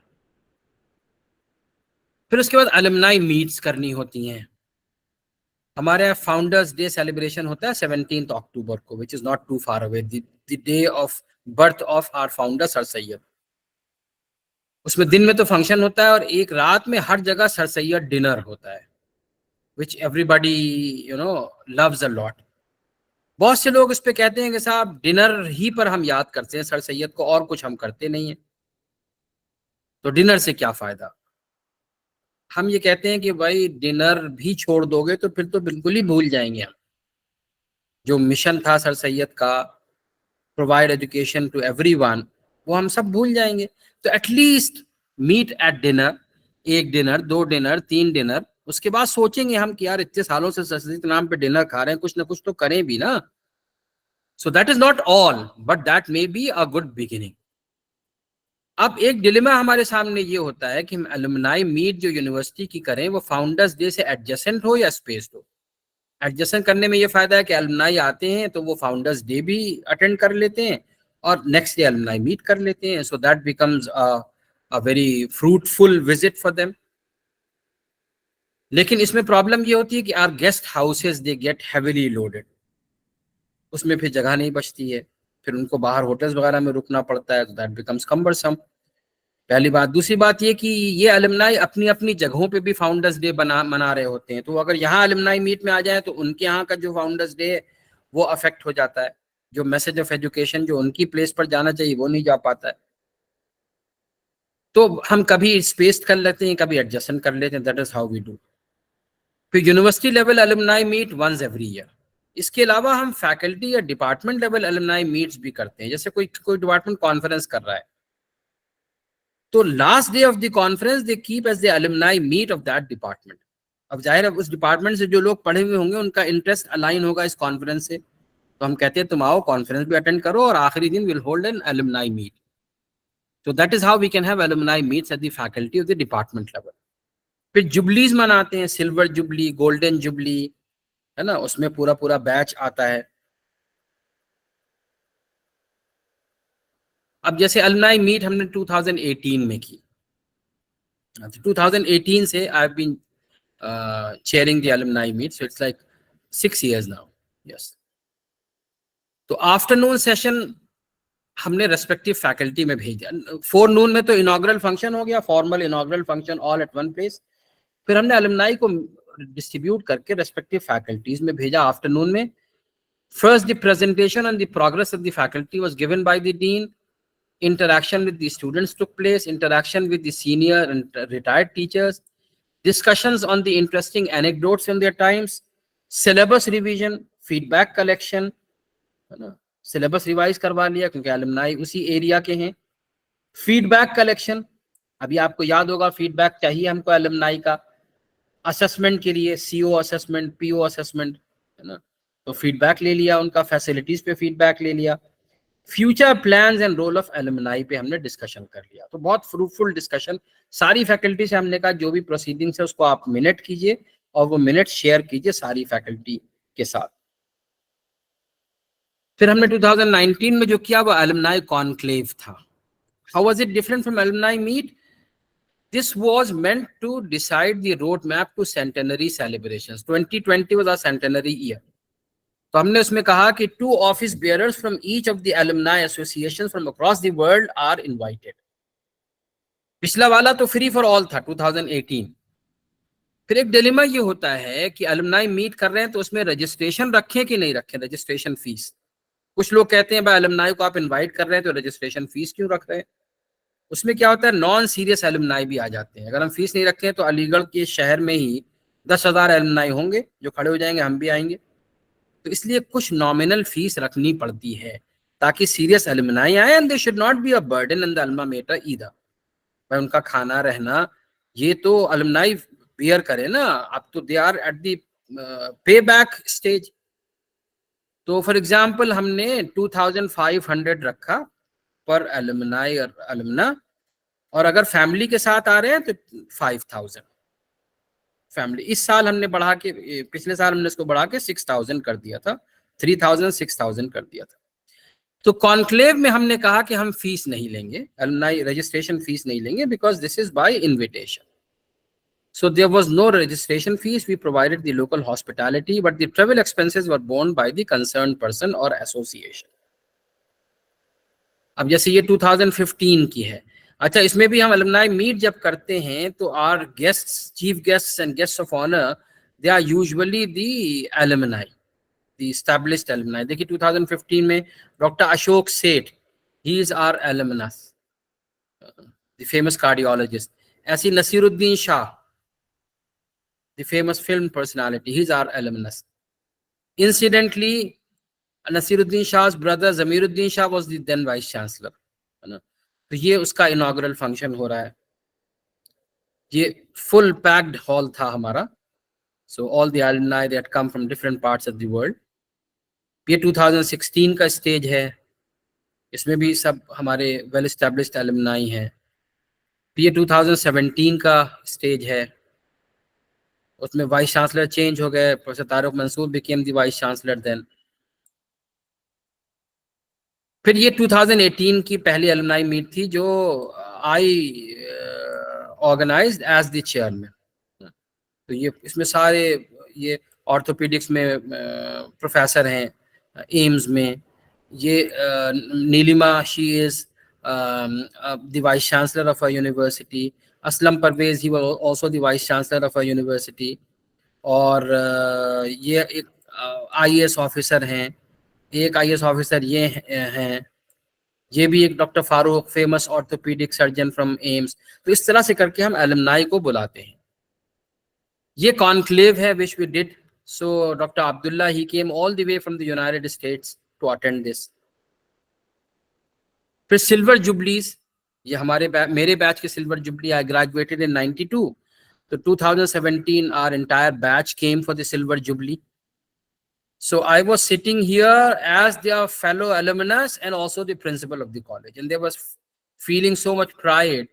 फिर उसके बाद अलुमनाई मीट्स करनी होती हैं. हमारे यहाँ फाउंडर्स डे सेलिब्रेशन होता है 17 अक्टूबर को, which is not too far away, the day of birth of our founder sir Syed. उसमें दिन में तो फंक्शन होता है, और एक रात में हर जगह सर सैयद डिनर होता है, which everybody loves a lot. बहुत से लोग इस पे कहते हैं कि साहब डिनर ही पर हम याद करते हैं सर सैयद को, और कुछ हम करते नहीं है, तो डिनर से क्या फायदा. हम ये कहते हैं कि भाई डिनर भी छोड़ दोगे तो फिर तो बिल्कुल ही भूल जाएंगे हम. जो मिशन था सर सैयद का, प्रोवाइड एजुकेशन टू एवरीवन, वो हम सब भूल जाएंगे. तो एटलीस्ट मीट एट डिनर, एक डिनर, 2 डिनर, 3 डिनर, उसके बाद सोचेंगे हम कि यार इतने सालों से सर सैयद के नाम पे डिनर खा रहे हैं, कुछ ना कुछ तो करें भी ना. So that is not all, but that may be a good beginning. अब एक डिलेमा हमारे सामने ये होता है कि हम अलुमनाई मीट जो यूनिवर्सिटी की करें, वो फाउंडर्स डे से एडजेसेंट हो या स्पेस्ड हो. एडजेसेंट करने में ये फायदा है कि अलुमनाई आते हैं तो वो फाउंडर्स डे भी अटेंड कर लेते हैं और नेक्स्ट डे अलुमनाई मीट कर लेते हैं. So that becomes a very fruitful visit for them. लेकिन इसमें प्रॉब्लम ये होती है कि our guest houses they get heavily loaded. उसमें फिर जगह नहीं बचती है, फिर उनको बाहर होटल्स वगैरह में रुकना पड़ता है. That becomes cumbersome. पहली बात. दूसरी बात ये कि ये अलुमनाई अपनी अपनी जगहों पे भी फाउंडर्स डे मना रहे होते हैं, तो अगर यहाँ अलुमनाई मीट में आ जाए तो उनके यहाँ का जो फाउंडर्स डे है वो अफेक्ट हो जाता है. जो मैसेज ऑफ एजुकेशन जो उनकी प्लेस पर जाना चाहिए वो नहीं जा पाता है. तो हम कभी स्पेस कर लेते हैं, कभी एडजस्टमेंट कर लेते हैं. That is how we do. फिर university level alumni meet once every year. इसके अलावा हम फैकल्टी या डिपार्टमेंट लेवल अलुमनाई मीट्स भी करते हैं. जैसे कोई डिपार्टमेंट कॉन्फ्रेंस कर रहा है, तो last day of the conference they keep as the alumni meet of that department. अब जाहिर है उस डिपार्टमेंट से जो लोग पढ़े हुए होंगे उनका इंटरेस्ट अलाइन होगा इस कॉन्फ्रेंस से, तो हम कहते हैं तुम आओ कॉन्फ्रेंस भी अटेंड करो और आखिरी दिन will hold an alumni meet. तो that is how we can have alumni meets at the faculty of the department level. फिर जुबलीज मनाते हैं, सिल्वर जुबली, गोल्डन जुबली, है ना, उसमें पूरा पूरा बैच आता है। अब जैसे अलुमनाई मीट हमने 2018 में की, 2018 से I have been chairing the alumni meet, so it's like 6 years now. Yes. तो आफ्टरनून सेशन हमने रेस्पेक्टिव फैकल्टी में भेजा। फोरनून में तो इनॉग्रल फंक्शन हो गया, formal inaugural function all at one place. फिर हमने अलुमनाई को डिस्ट्रीब्यूट करके रेस्पेक्टिव फैकल्टीज में भेजा आफ्टरनून में। First the presentation on the progress of the faculty was given by the dean, interaction with the students took place, interaction with the senior and retired teachers, discussions on the interesting anecdotes in their times, syllabus revision, feedback collection, है ना, syllabus revise करवा लिया क्योंकि alumni उसी area के हैं। Feedback collection, अभी आपको याद होगा फीडबैक चाहिए हमको अलुमनाई का असेसमेंट के लिए, सीओ असेसमेंट, पीओ असेसमेंट, है ना, तो फीडबैक ले लिया उनका, फैसिलिटीज पे फीडबैक ले लिया, future plans and role of alumni पे हमने डिस्कशन कर लिया। तो बहुत फ्रूटफुल डिस्कशन, सारी फैकल्टी से हमने कहा जो भी प्रोसीडिंग्स है उसको आप मिनट कीजिए और वो मिनट शेयर कीजिए सारी फैकल्टी के साथ। फिर हमने 2019 में जो किया वो अलुमनाई कॉन्क्लेव था। How was it different from alumni meet? This was meant to decide the road map to centenary celebrations. 2020 was our centenary year. तो हमने उसमें कहा कि 2 office bearers from each of the alumni associations from across the world are invited. पिछला वाला तो free for all था 2018। फिर एक डिलेमा ये होता है कि अलुमनाई मीट कर रहे हैं तो उसमें रजिस्ट्रेशन रखें कि नहीं रखें, रजिस्ट्रेशन फीस। कुछ लोग कहते हैं भाई अलुमनाई को आप इनवाइट कर रहे हैं तो रजिस्ट्रेशन फीस क्यों रख रहे हैं? उसमें क्या होता है, नॉन सीरियस अलुमनाई भी आ जाते हैं। अगर हम फीस नहीं रखें तो अलीगढ़ के शहर में ही 10,000 अलुमनाई होंगे जो खड़े हो जाएंगे, हम भी आएंगे। तो इसलिए कुछ नॉमिनल फीस रखनी पड़ती है ताकि सीरियस अलुमनाई आए and they should not be a burden in the alma mater either. भाई उनका खाना रहना ये तो अलुमनाई बियर करे ना, अब तो they are at the pay back stage. तो फॉर एग्जांपल हमने 2500 रखा पर अलुमनाई और अलुमना, और अगर फैमिली के साथ आ रहे हैं तो 5000 फैमिली। इस साल हमने बढ़ा के, पिछले साल हमने इसको बढ़ा के 6000 कर दिया था, 3000 6000 कर दिया था। तो कॉन्क्लेव में हमने कहा कि हम फीस नहीं लेंगे, अलुमनाई रजिस्ट्रेशन फीस नहीं लेंगे because this is by invitation. So there was no registration fees. We provided the local hospitality, but the travel expenses were borne by the concerned person or association. अब जैसे ये 2015 की है, अच्छा इसमें भी हम अलुमनाई मीट जब करते हैं तो our guests, chief guests and guests of honour, they are usually the alumni, the established alumni. देखिए 2015 में doctor Ashok Seth, he is our alumnus, the famous cardiologist. ऐसी Naseeruddin Shah, the famous film personality, he's our alumnus. Incidentally, Nasiruddin Shah's brother Zamiruddin Shah was the then vice chancellor, है ना। तो ये उसका inaugural function हो रहा है। ये फुल पैक्ड हॉल था हमारा। So all the alumni that come from different parts of the world. ये 2016 का स्टेज है, इसमें भी सब हमारे वेल एस्टेब्लिश्ड alumni हैं। ये 2017 का स्टेज है, उसमें वाइस चांसलर चेंज हो गए, professor Tariq Mansoor became the vice chancellor then. फिर ये 2018 की पहली अलुमनाई मीट थी जो I organized as the chairman. तो ये इसमें सारे ये ऑर्थोपेडिक्स में प्रोफेसर हैं, एम्स में ये Neelima, she is the vice chancellor of a university. Aslam Parvez, he was also the vice chancellor of a university. और ये एक आईएएस ऑफिसर हैं, एक आईएएस ऑफिसर ये हैं, ये भी एक doctor Farooq, famous orthopaedic surgeon from AIIMS. तो इस तरह से करके हम अलुमनाई को बुलाते हैं। ये कॉन्क्लेव है which we did. So doctor Abdullah, he came all the way from the United States to attend this. फिर सिल्वर जुबलीज, ये हमारे मेरे बैच के silver jubilee, I graduated in 92। So 2017, our entire batch came for the silver jubilee. So I was sitting here as their fellow alumnus and also the principal of the college, and they was feeling so much pride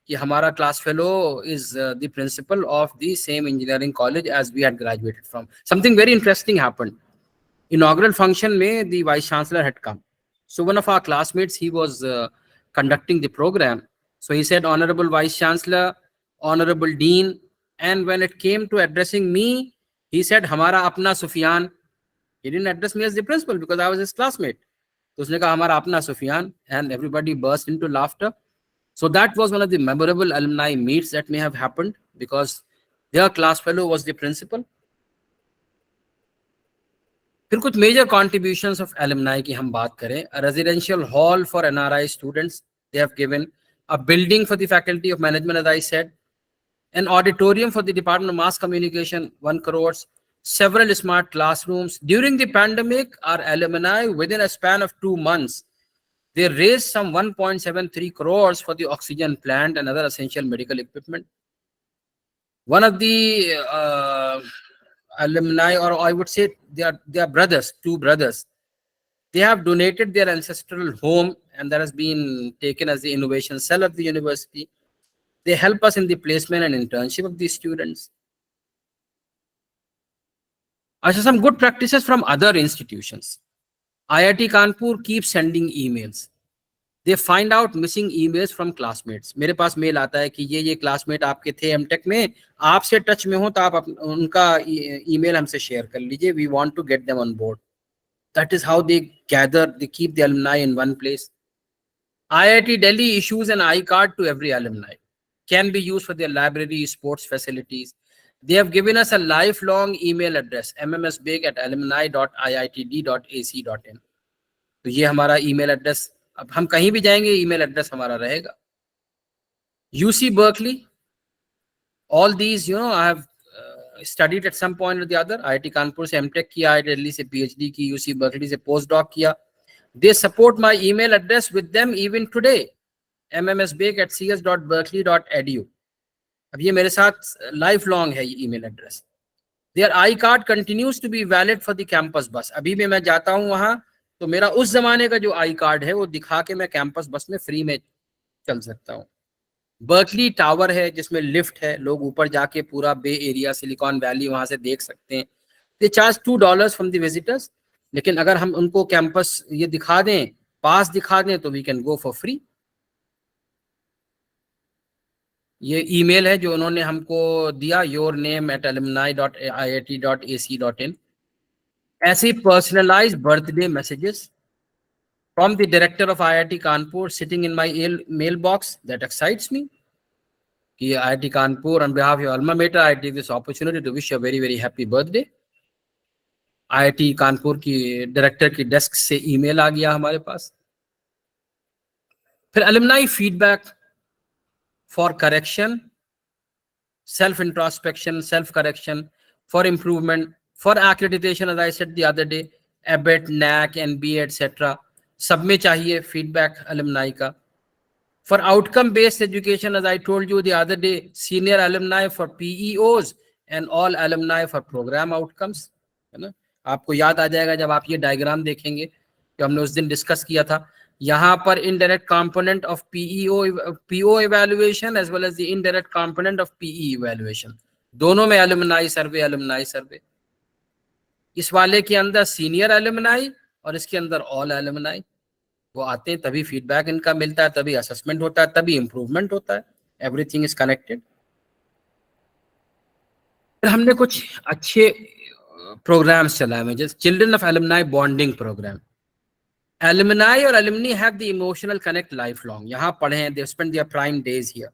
कि हमारा class fellow is the principal of the same engineering college as we had graduated from. Something very interesting happened. Inaugural function में the vice chancellor had come. So one of our classmates, he was conducting the program. So he said, Honorable Vice Chancellor, Honorable Dean, and when it came to addressing me, he said, हमारा अपना Sufyan. He didn't address me as the principal because I was his classmate. तो उसने कहा हमारा अपना Sufyan, and everybody burst into laughter. So that was one of the memorable alumni meets that may have happened because their class fellow was the principal. फिर कुछ major contributions of alumni की हम बात करें, residential hall for NRI students they have given, a building for the faculty of management as I said, an auditorium for the Department of Mass Communication, 1 crore, several smart classrooms. During the pandemic, our alumni, within a span of 2 months, they raised some 1.73 crores for the oxygen plant and other essential medical equipment. One of the alumni, or I would say they are brothers, 2 brothers, they have donated their ancestral home, and that has been taken as the innovation cell of the university. They help us in the placement and internship of these students. Also, some good practices from other institutions. IIT Kanpur keeps sending emails. They find out missing emails from classmates. मेरे पास mail आता है कि ये classmate आपके थे MTech में, आपसे touch में हो तो आप उनका ईमेल हमसे शेयर कर लीजिए. We want to get them on board. That is how they gather, they keep the alumni in one place. IIT Delhi issues an iCard to every alumni. Can be used for their library, sports facilities. They have given us a lifelong email address, mmsbig@alumni.iitd.ac.in. तो ये हमारा email address, अब हम कहीं भी जाएंगे email address हमारा रहेगा. UC Berkeley, all these, I have studied at some point or the other. IIT Kanpur से MTech किया, IIT Delhi से PhD की, UC Berkeley से postdoc किया. They support my email address with them even today. mmsbig@cs.berkeley.edu. अब ये मेरे साथ लाइफ लॉन्ग है ये email address. There I card continues to be valid for the campus बस. अभी भी मैं जाता हूँ वहां तो मेरा उस जमाने का जो आई कार्ड है वो दिखा के मैं कैंपस बस में फ्री में चल सकता हूँ. बर्कली टावर है जिसमें लिफ्ट है, लोग ऊपर जाके पूरा बे एरिया, सिलिकॉन वैली वहां से देख सकते हैं. They charge $2 from the visitors, लेकिन अगर हम उनको कैंपस ये दिखा दें, पास दिखा दें, तो we can go for free. ये ईमेल है जो उन्होंने हमको दिया, yourname@alumni.iit.ac.in. ऐसे personalized birthday messages from the director of IIT Kanpur sitting in my mail box. That excites me कि IIT Kanpur on behalf of your alma mater, I take this opportunity to wish you a very very happy birthday. IIT Kanpur की director की desk से email आ गया हमारे पास. फिर alumni feedback for correction, self-introspection, self-correction, for improvement, for accreditation, as I said the other day, ABET, NAC, NBA, etc. सब में चाहिए feedback alumni का. For outcome-based education, as I told you the other day, senior alumni for PEOs and all alumni for program outcomes. है ना? आपको याद आ जाएगा जब आप ये डायग्राम देखेंगे जो हमने उस दिन डिस्कस किया था. यहाँ पर indirect component of PO evaluation as well as the indirect component of PE evaluation, दोनों में alumni survey. इस वाले के अंदर senior alumni और इसके अंदर all alumni. वो आते हैं तभी feedback इनका मिलता है, तभी assessment होता है, तभी improvement होता है. Everything is connected. फिर हमने कुछ अच्छे programs चलाए हैं, जैसे Children of Alumni Bonding Program. Alumni or alumni have the emotional connect lifelong. यहाँ पढ़े हैं, they spend their prime days here.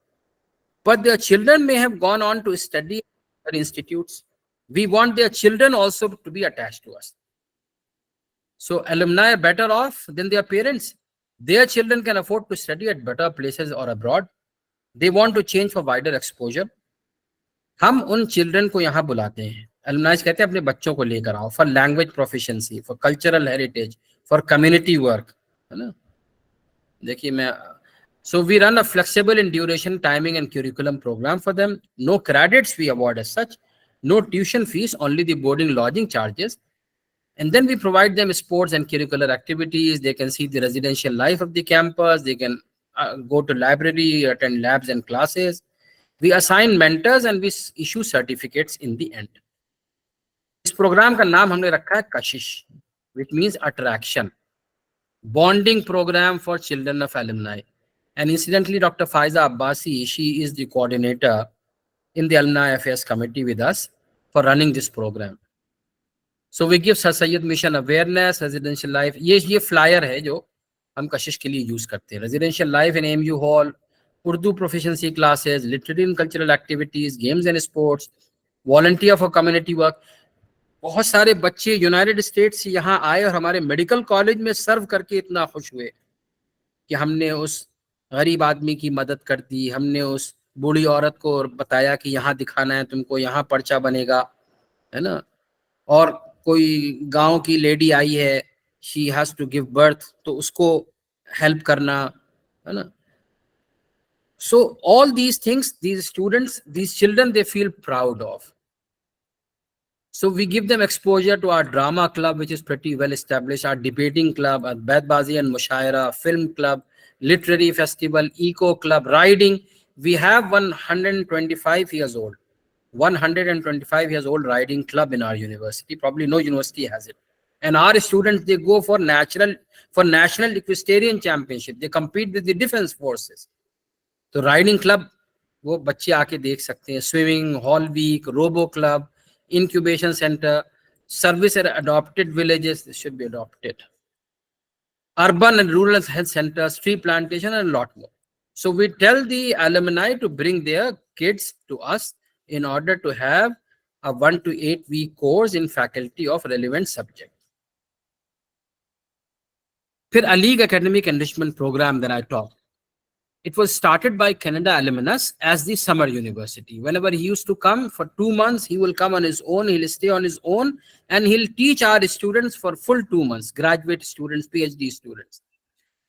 But their children may have gone on to study at institutes. We want their children also to be attached to us. So alumni are better off than their parents. Their children can afford to study at better places or abroad. They want to change for wider exposure. हम उन children को यहाँ बुलाते हैं. Alumni कहते हैं अपने बच्चों को लेकर आओ for language proficiency, for cultural heritage, for community work, है ना? देखिए मैं, so we run a flexible in duration, timing and curriculum program for them. No credits we award as such, no tuition fees, only the boarding lodging charges. And then we provide them sports and curricular activities. They can see the residential life of the campus. They can go to library, attend labs and classes. We assign mentors and we issue certificates in the end. इस programme का नाम हमने रखा है कशिश, which means attraction, bonding program for children of alumni. And incidentally, Dr. Faiza Abbasi, she is the coordinator in the Alumni Affairs Committee with us for running this program. So we give Sir Sayyid Mission Awareness, Residential Life. ये flyer है जो हम कशिश के लिए use करते हैं. Residential Life in AMU Hall, Urdu proficiency classes, literary and cultural activities, games and sports, volunteer for community work. बहुत सारे बच्चे यूनाइटेड स्टेट्स से यहाँ आए और हमारे मेडिकल कॉलेज में सर्व करके इतना खुश हुए कि हमने उस गरीब आदमी की मदद कर दी, हमने उस बूढ़ी औरत को बताया कि यहाँ दिखाना है तुमको, यहाँ पर्चा बनेगा, है ना. और कोई गांव की लेडी आई है, she has to give birth, तो उसको हेल्प करना, है ना. So all these things, these students, these children, they feel proud of. So we give them exposure to our drama club, which is pretty well established, our debating club, our Baitbazi and Mushaira, film club, literary festival, eco club, riding. We have 125 years old, 125 years old riding club in our university. Probably no university has it. And our students, they go for national equestrian championship. They compete with the defense forces. So riding club, वो बच्चे आके देख सकते हैं. Swimming, hall week, robo club, incubation center, service at adopted villages, this should be adopted, urban and rural health centers, tree plantation, and a lot more. So we tell the alumni to bring their kids to us in order to have a 1 to 8 week course in faculty of relevant subject. फिर a league academic enrichment program that I talked. It was started by Canada alumnus as the summer university. Whenever he used to come for 2 months, he will come on his own, he'll stay on his own, and he'll teach our students for full 2 months, graduate students, PhD students,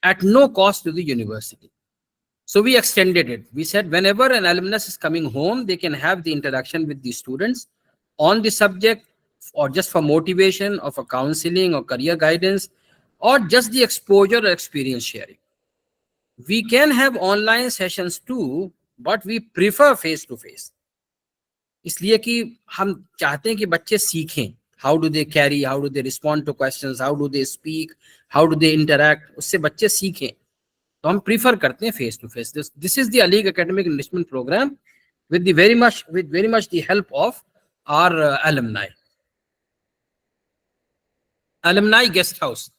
at no cost to the university. So we extended it. We said whenever an alumnus is coming home, they can have the interaction with the students on the subject, or just for motivation, or for counseling, or career guidance, or just the exposure or experience sharing. We can have online sessions too, but we prefer face to face. इसलिए कि हम चाहते हैं कि बच्चे सीखें. How do they carry? How do they respond to questions? How do they speak? How do they interact? उससे बच्चे सीखें. तो हम prefer करते हैं face to face. This is the League Academic Enrichment Program with very much the help of our alumni. Alumni guest house.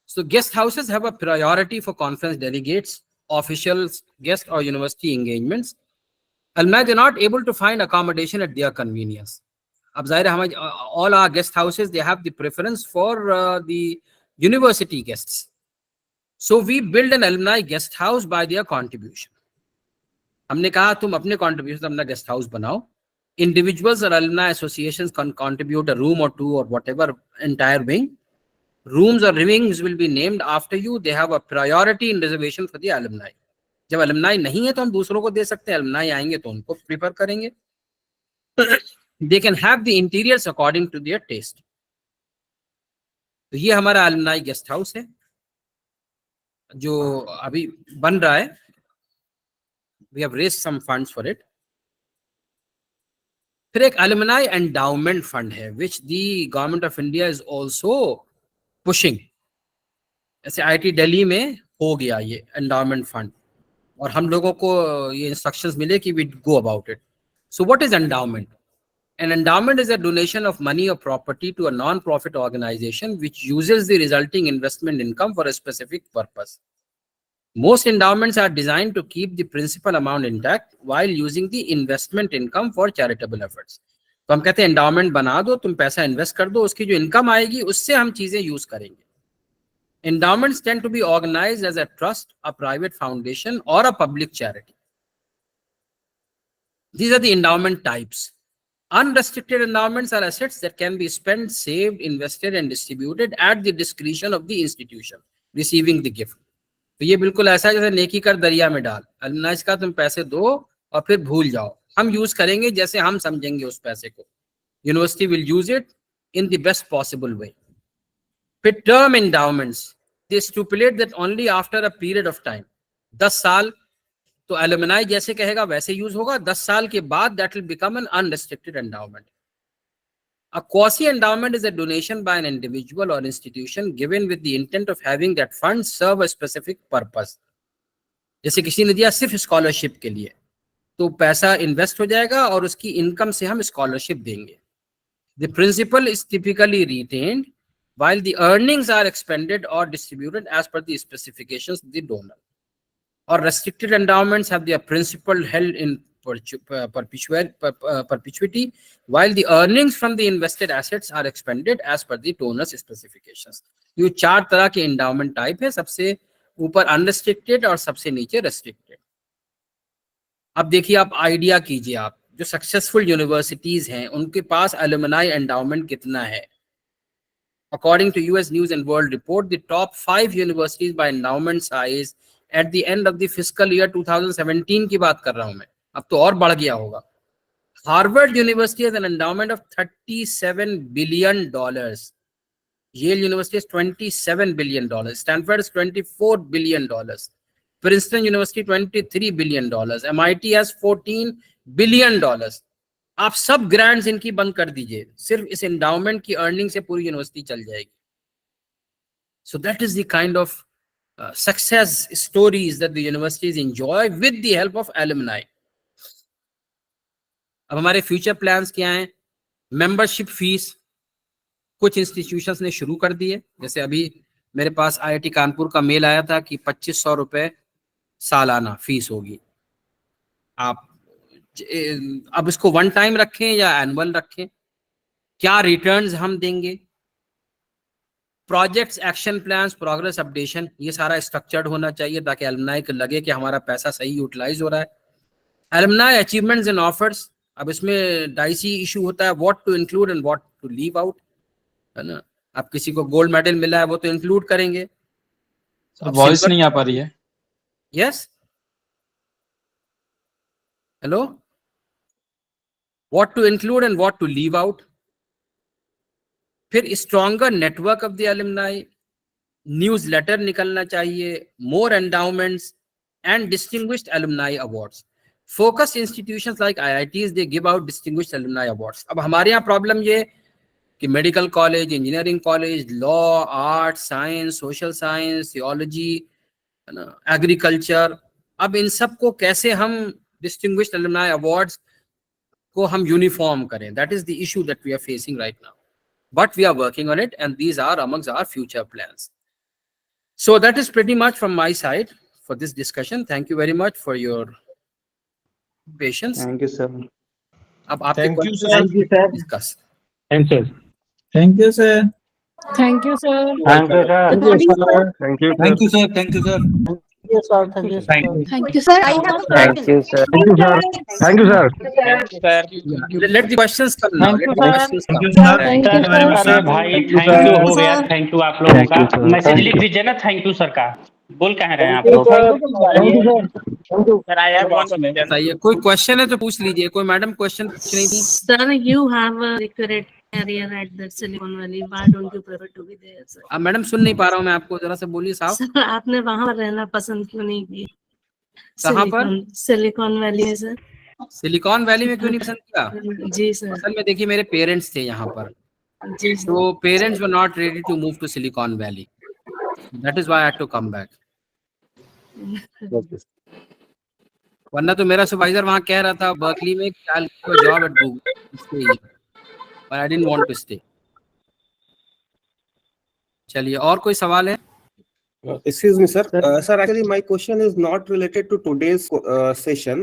So guest houses have a priority for conference delegates, officials, guest or university engagements. Alumni, they're not able to find accommodation at their convenience. Ab zahir hai, all our guest houses, they have the preference for the university guests. So we build an alumni guest house by their contribution. हमने कहा तुम अपने contribution से अपना guest house बनाओ. Individuals or alumni associations can contribute a room or two or whatever, entire wing. Rooms or wings will be named after you. They have a priority in reservation for the alumni. जब alumni नहीं है तो हम दूसरों को दे सकते हैं. alumni आएंगे तो उनको prefer करेंगे. They can have the interiors according to their taste. तो ये हमारा alumni guest house है जो अभी बन रहा है. We have raised some funds for it. फिर एक alumni endowment fund है which the government of India is also pushing. ऐसे आईटी दिल्ली में हो गया ये एंडाउमेंट फंड और हम लोगों को ये इंस्ट्रक्शंस मिले कि we go about it. So what is endowment? An endowment is a donation of money और property to a non profit organisation which uses the resulting investment income for a specific purpose. Most endowments are designed to keep the principal amount intact while using the investment income for charitable efforts. तो हम कहते हैं endowment बना दो, तुम पैसा invest कर दो, उसकी जो इनकम आएगी उससे हम चीजें यूज करेंगे. Endowments tend to be organized as a trust, a private foundation, or a public charity. These are the endowment types. Unrestricted endowments are assets that can be spent, saved, invested, and distributed at the discretion of the institution receiving the gift. तो ये बिल्कुल ऐसा है जैसे नेकी कर दरिया में डाल. अलुमनाई का तुम पैसे दो और फिर भूल जाओ. हम यूज करेंगे जैसे हम समझेंगे उस पैसे को. University will use it in the best possible way. फिर term endowments, they stipulate that only after a period of time. 10 साल तो एलुमनाई जैसे कहेगा वैसे यूज होगा, 10 साल के बाद that will become an unrestricted endowment. A quasi-endowment is a donation by an individual or institution given with the intent of having that fund serve a specific purpose. जैसे किसी ने दिया सिर्फ स्कॉलरशिप के लिए, तो पैसा इन्वेस्ट हो जाएगा और उसकी इनकम से हम स्कॉलरशिप देंगे। The principal is typically retained while the earnings are expended or distributed as per the specifications of the donor. Or restricted endowments have their principal held in perpetuity, while the earnings from the invested assets are expended as per the donor's specifications. ये 4 तरह के endowment type है, सबसे ऊपर unrestricted और सबसे नीचे restricted। अब देखिए, आप आइडिया कीजिए, आप जो सक्सेसफुल यूनिवर्सिटीज हैं उनके पास alumni endowment कितना है। According to US News and World Report, the top 5 universities by endowment size at the end of the fiscal year 2017 की बात कर रहा हूं मैं, अब तो और बढ़ गया होगा। Harvard university has an endowment of $37 billion. Yale University has $27 billion. Stanford is $24 billion. Princeton University $23 billion. MIT has $14 billion. आप सब ग्रांट्स इनकी बंद कर दीजिए, सिर्फ इस एंडाउमेंट की अर्निंग से पूरी यूनिवर्सिटी चल जाएगी। So that is the kind of success stories that the universities enjoy with the help of alumni. अब हमारे फ्यूचर प्लान्स क्या हैं? मेंबरशिप फीस कुछ इंस्टीट्यूशंस ने शुरू कर दी है। जैसे अभी मेरे पास IIT कानपुर का मेल आया था कि 2500 रुपए सालाना फीस होगी। आप अब इसको वन टाइम रखें या एनुअल रखें, क्या रिटर्न्स हम देंगे, projects, action plans, progress updation, ये सारा स्ट्रक्चर्ड होना चाहिए ताकि एलुमनाई को लगे कि हमारा पैसा सही यूटिलाइज हो रहा है। एलुमनाई अचीवमेंट्स एंड ऑफर्स, अब इसमें डाइसी इशू होता है, what to include and what to leave out, है ना। अब किसी को गोल्ड मेडल मिला है वो तो इंक्लूड करेंगे। वॉइस नहीं आ पा रही है। Yes, hello, what to include and what to leave out. फिर stronger network of the alumni, newsletter निकलना चाहिए, more endowments and distinguished alumni awards. Focus institutions like IITs they give out distinguished alumni awards. अब हमारे यहाँ problem ये कि medical college, engineering college, law, art, science, social science, theology, है ना, agriculture, अब इन सब को कैसे हम डिस्टिंग्विश्ड एलुमनाई अवार्ड्स को हम यूनिफॉर्म करें, that is the issue that we are facing right now, but we are working on it and these are amongst our future plans. So that is pretty much from my side for this discussion. Thank you very much for your patience. Thank you, sir. अब आपके Thank you, questions sir. Thank you, sir. discuss. Thank you. Thank you sir. Thank you, sir. Thank you, sir. Good morning, sir. Thank you, thank you sir. Thank you sir. Thank you, sir. Thank you, sir. Thank you, sir. I have a Thank question. you, sir. Thank you, sir. Thank you, sir. Yeah. Let the questions come now. Thank Let you, the sir. questions thank come. You sir. Thank you, sir. अरे भाई Thank you, thank you sir. हो गया, thank you आप लोगों Thank का। you, sir. Message Thank लिख you. दीजिए ना, थैंक यू सर का। बोल कहाँ रहे हैं आप Thank you, लोग? sir. Thank you, sir. Thank you. Sir I have one question. बताइए, कोई क्वेश्चन है तो पूछ लीजिए। कोई मैडम क्वेश्चन पूछ रही थी? Sir, you have a recurrent career at the Silicon Valley. Why don't you prefer to be there, sir? अब मैडम सुन नहीं पा रहा हूँ मैं आपको, जरा से बोलिए साहब। Sir, आपने वहाँ पर रहना पसंद क्यों नहीं किया? कहाँ पर? सिलिकॉन वैली है सर। सिलिकॉन वैली में क्यों नहीं पसंद किया? जी सर। असल में देखिए, मेरे पेरेंट्स थे यहाँ पर, जी सर। तो parents were not ready to move to Silicon Valley, that is why I had to come back. वरना तो मेरा सुपरवाइजर वहां कह रहा था बर्कली में कि I will job at Google, but I didn't want to stay. चलिए, और कोई सवाल है? Excuse me, sir. Sir, actually, my question is not related to today's session.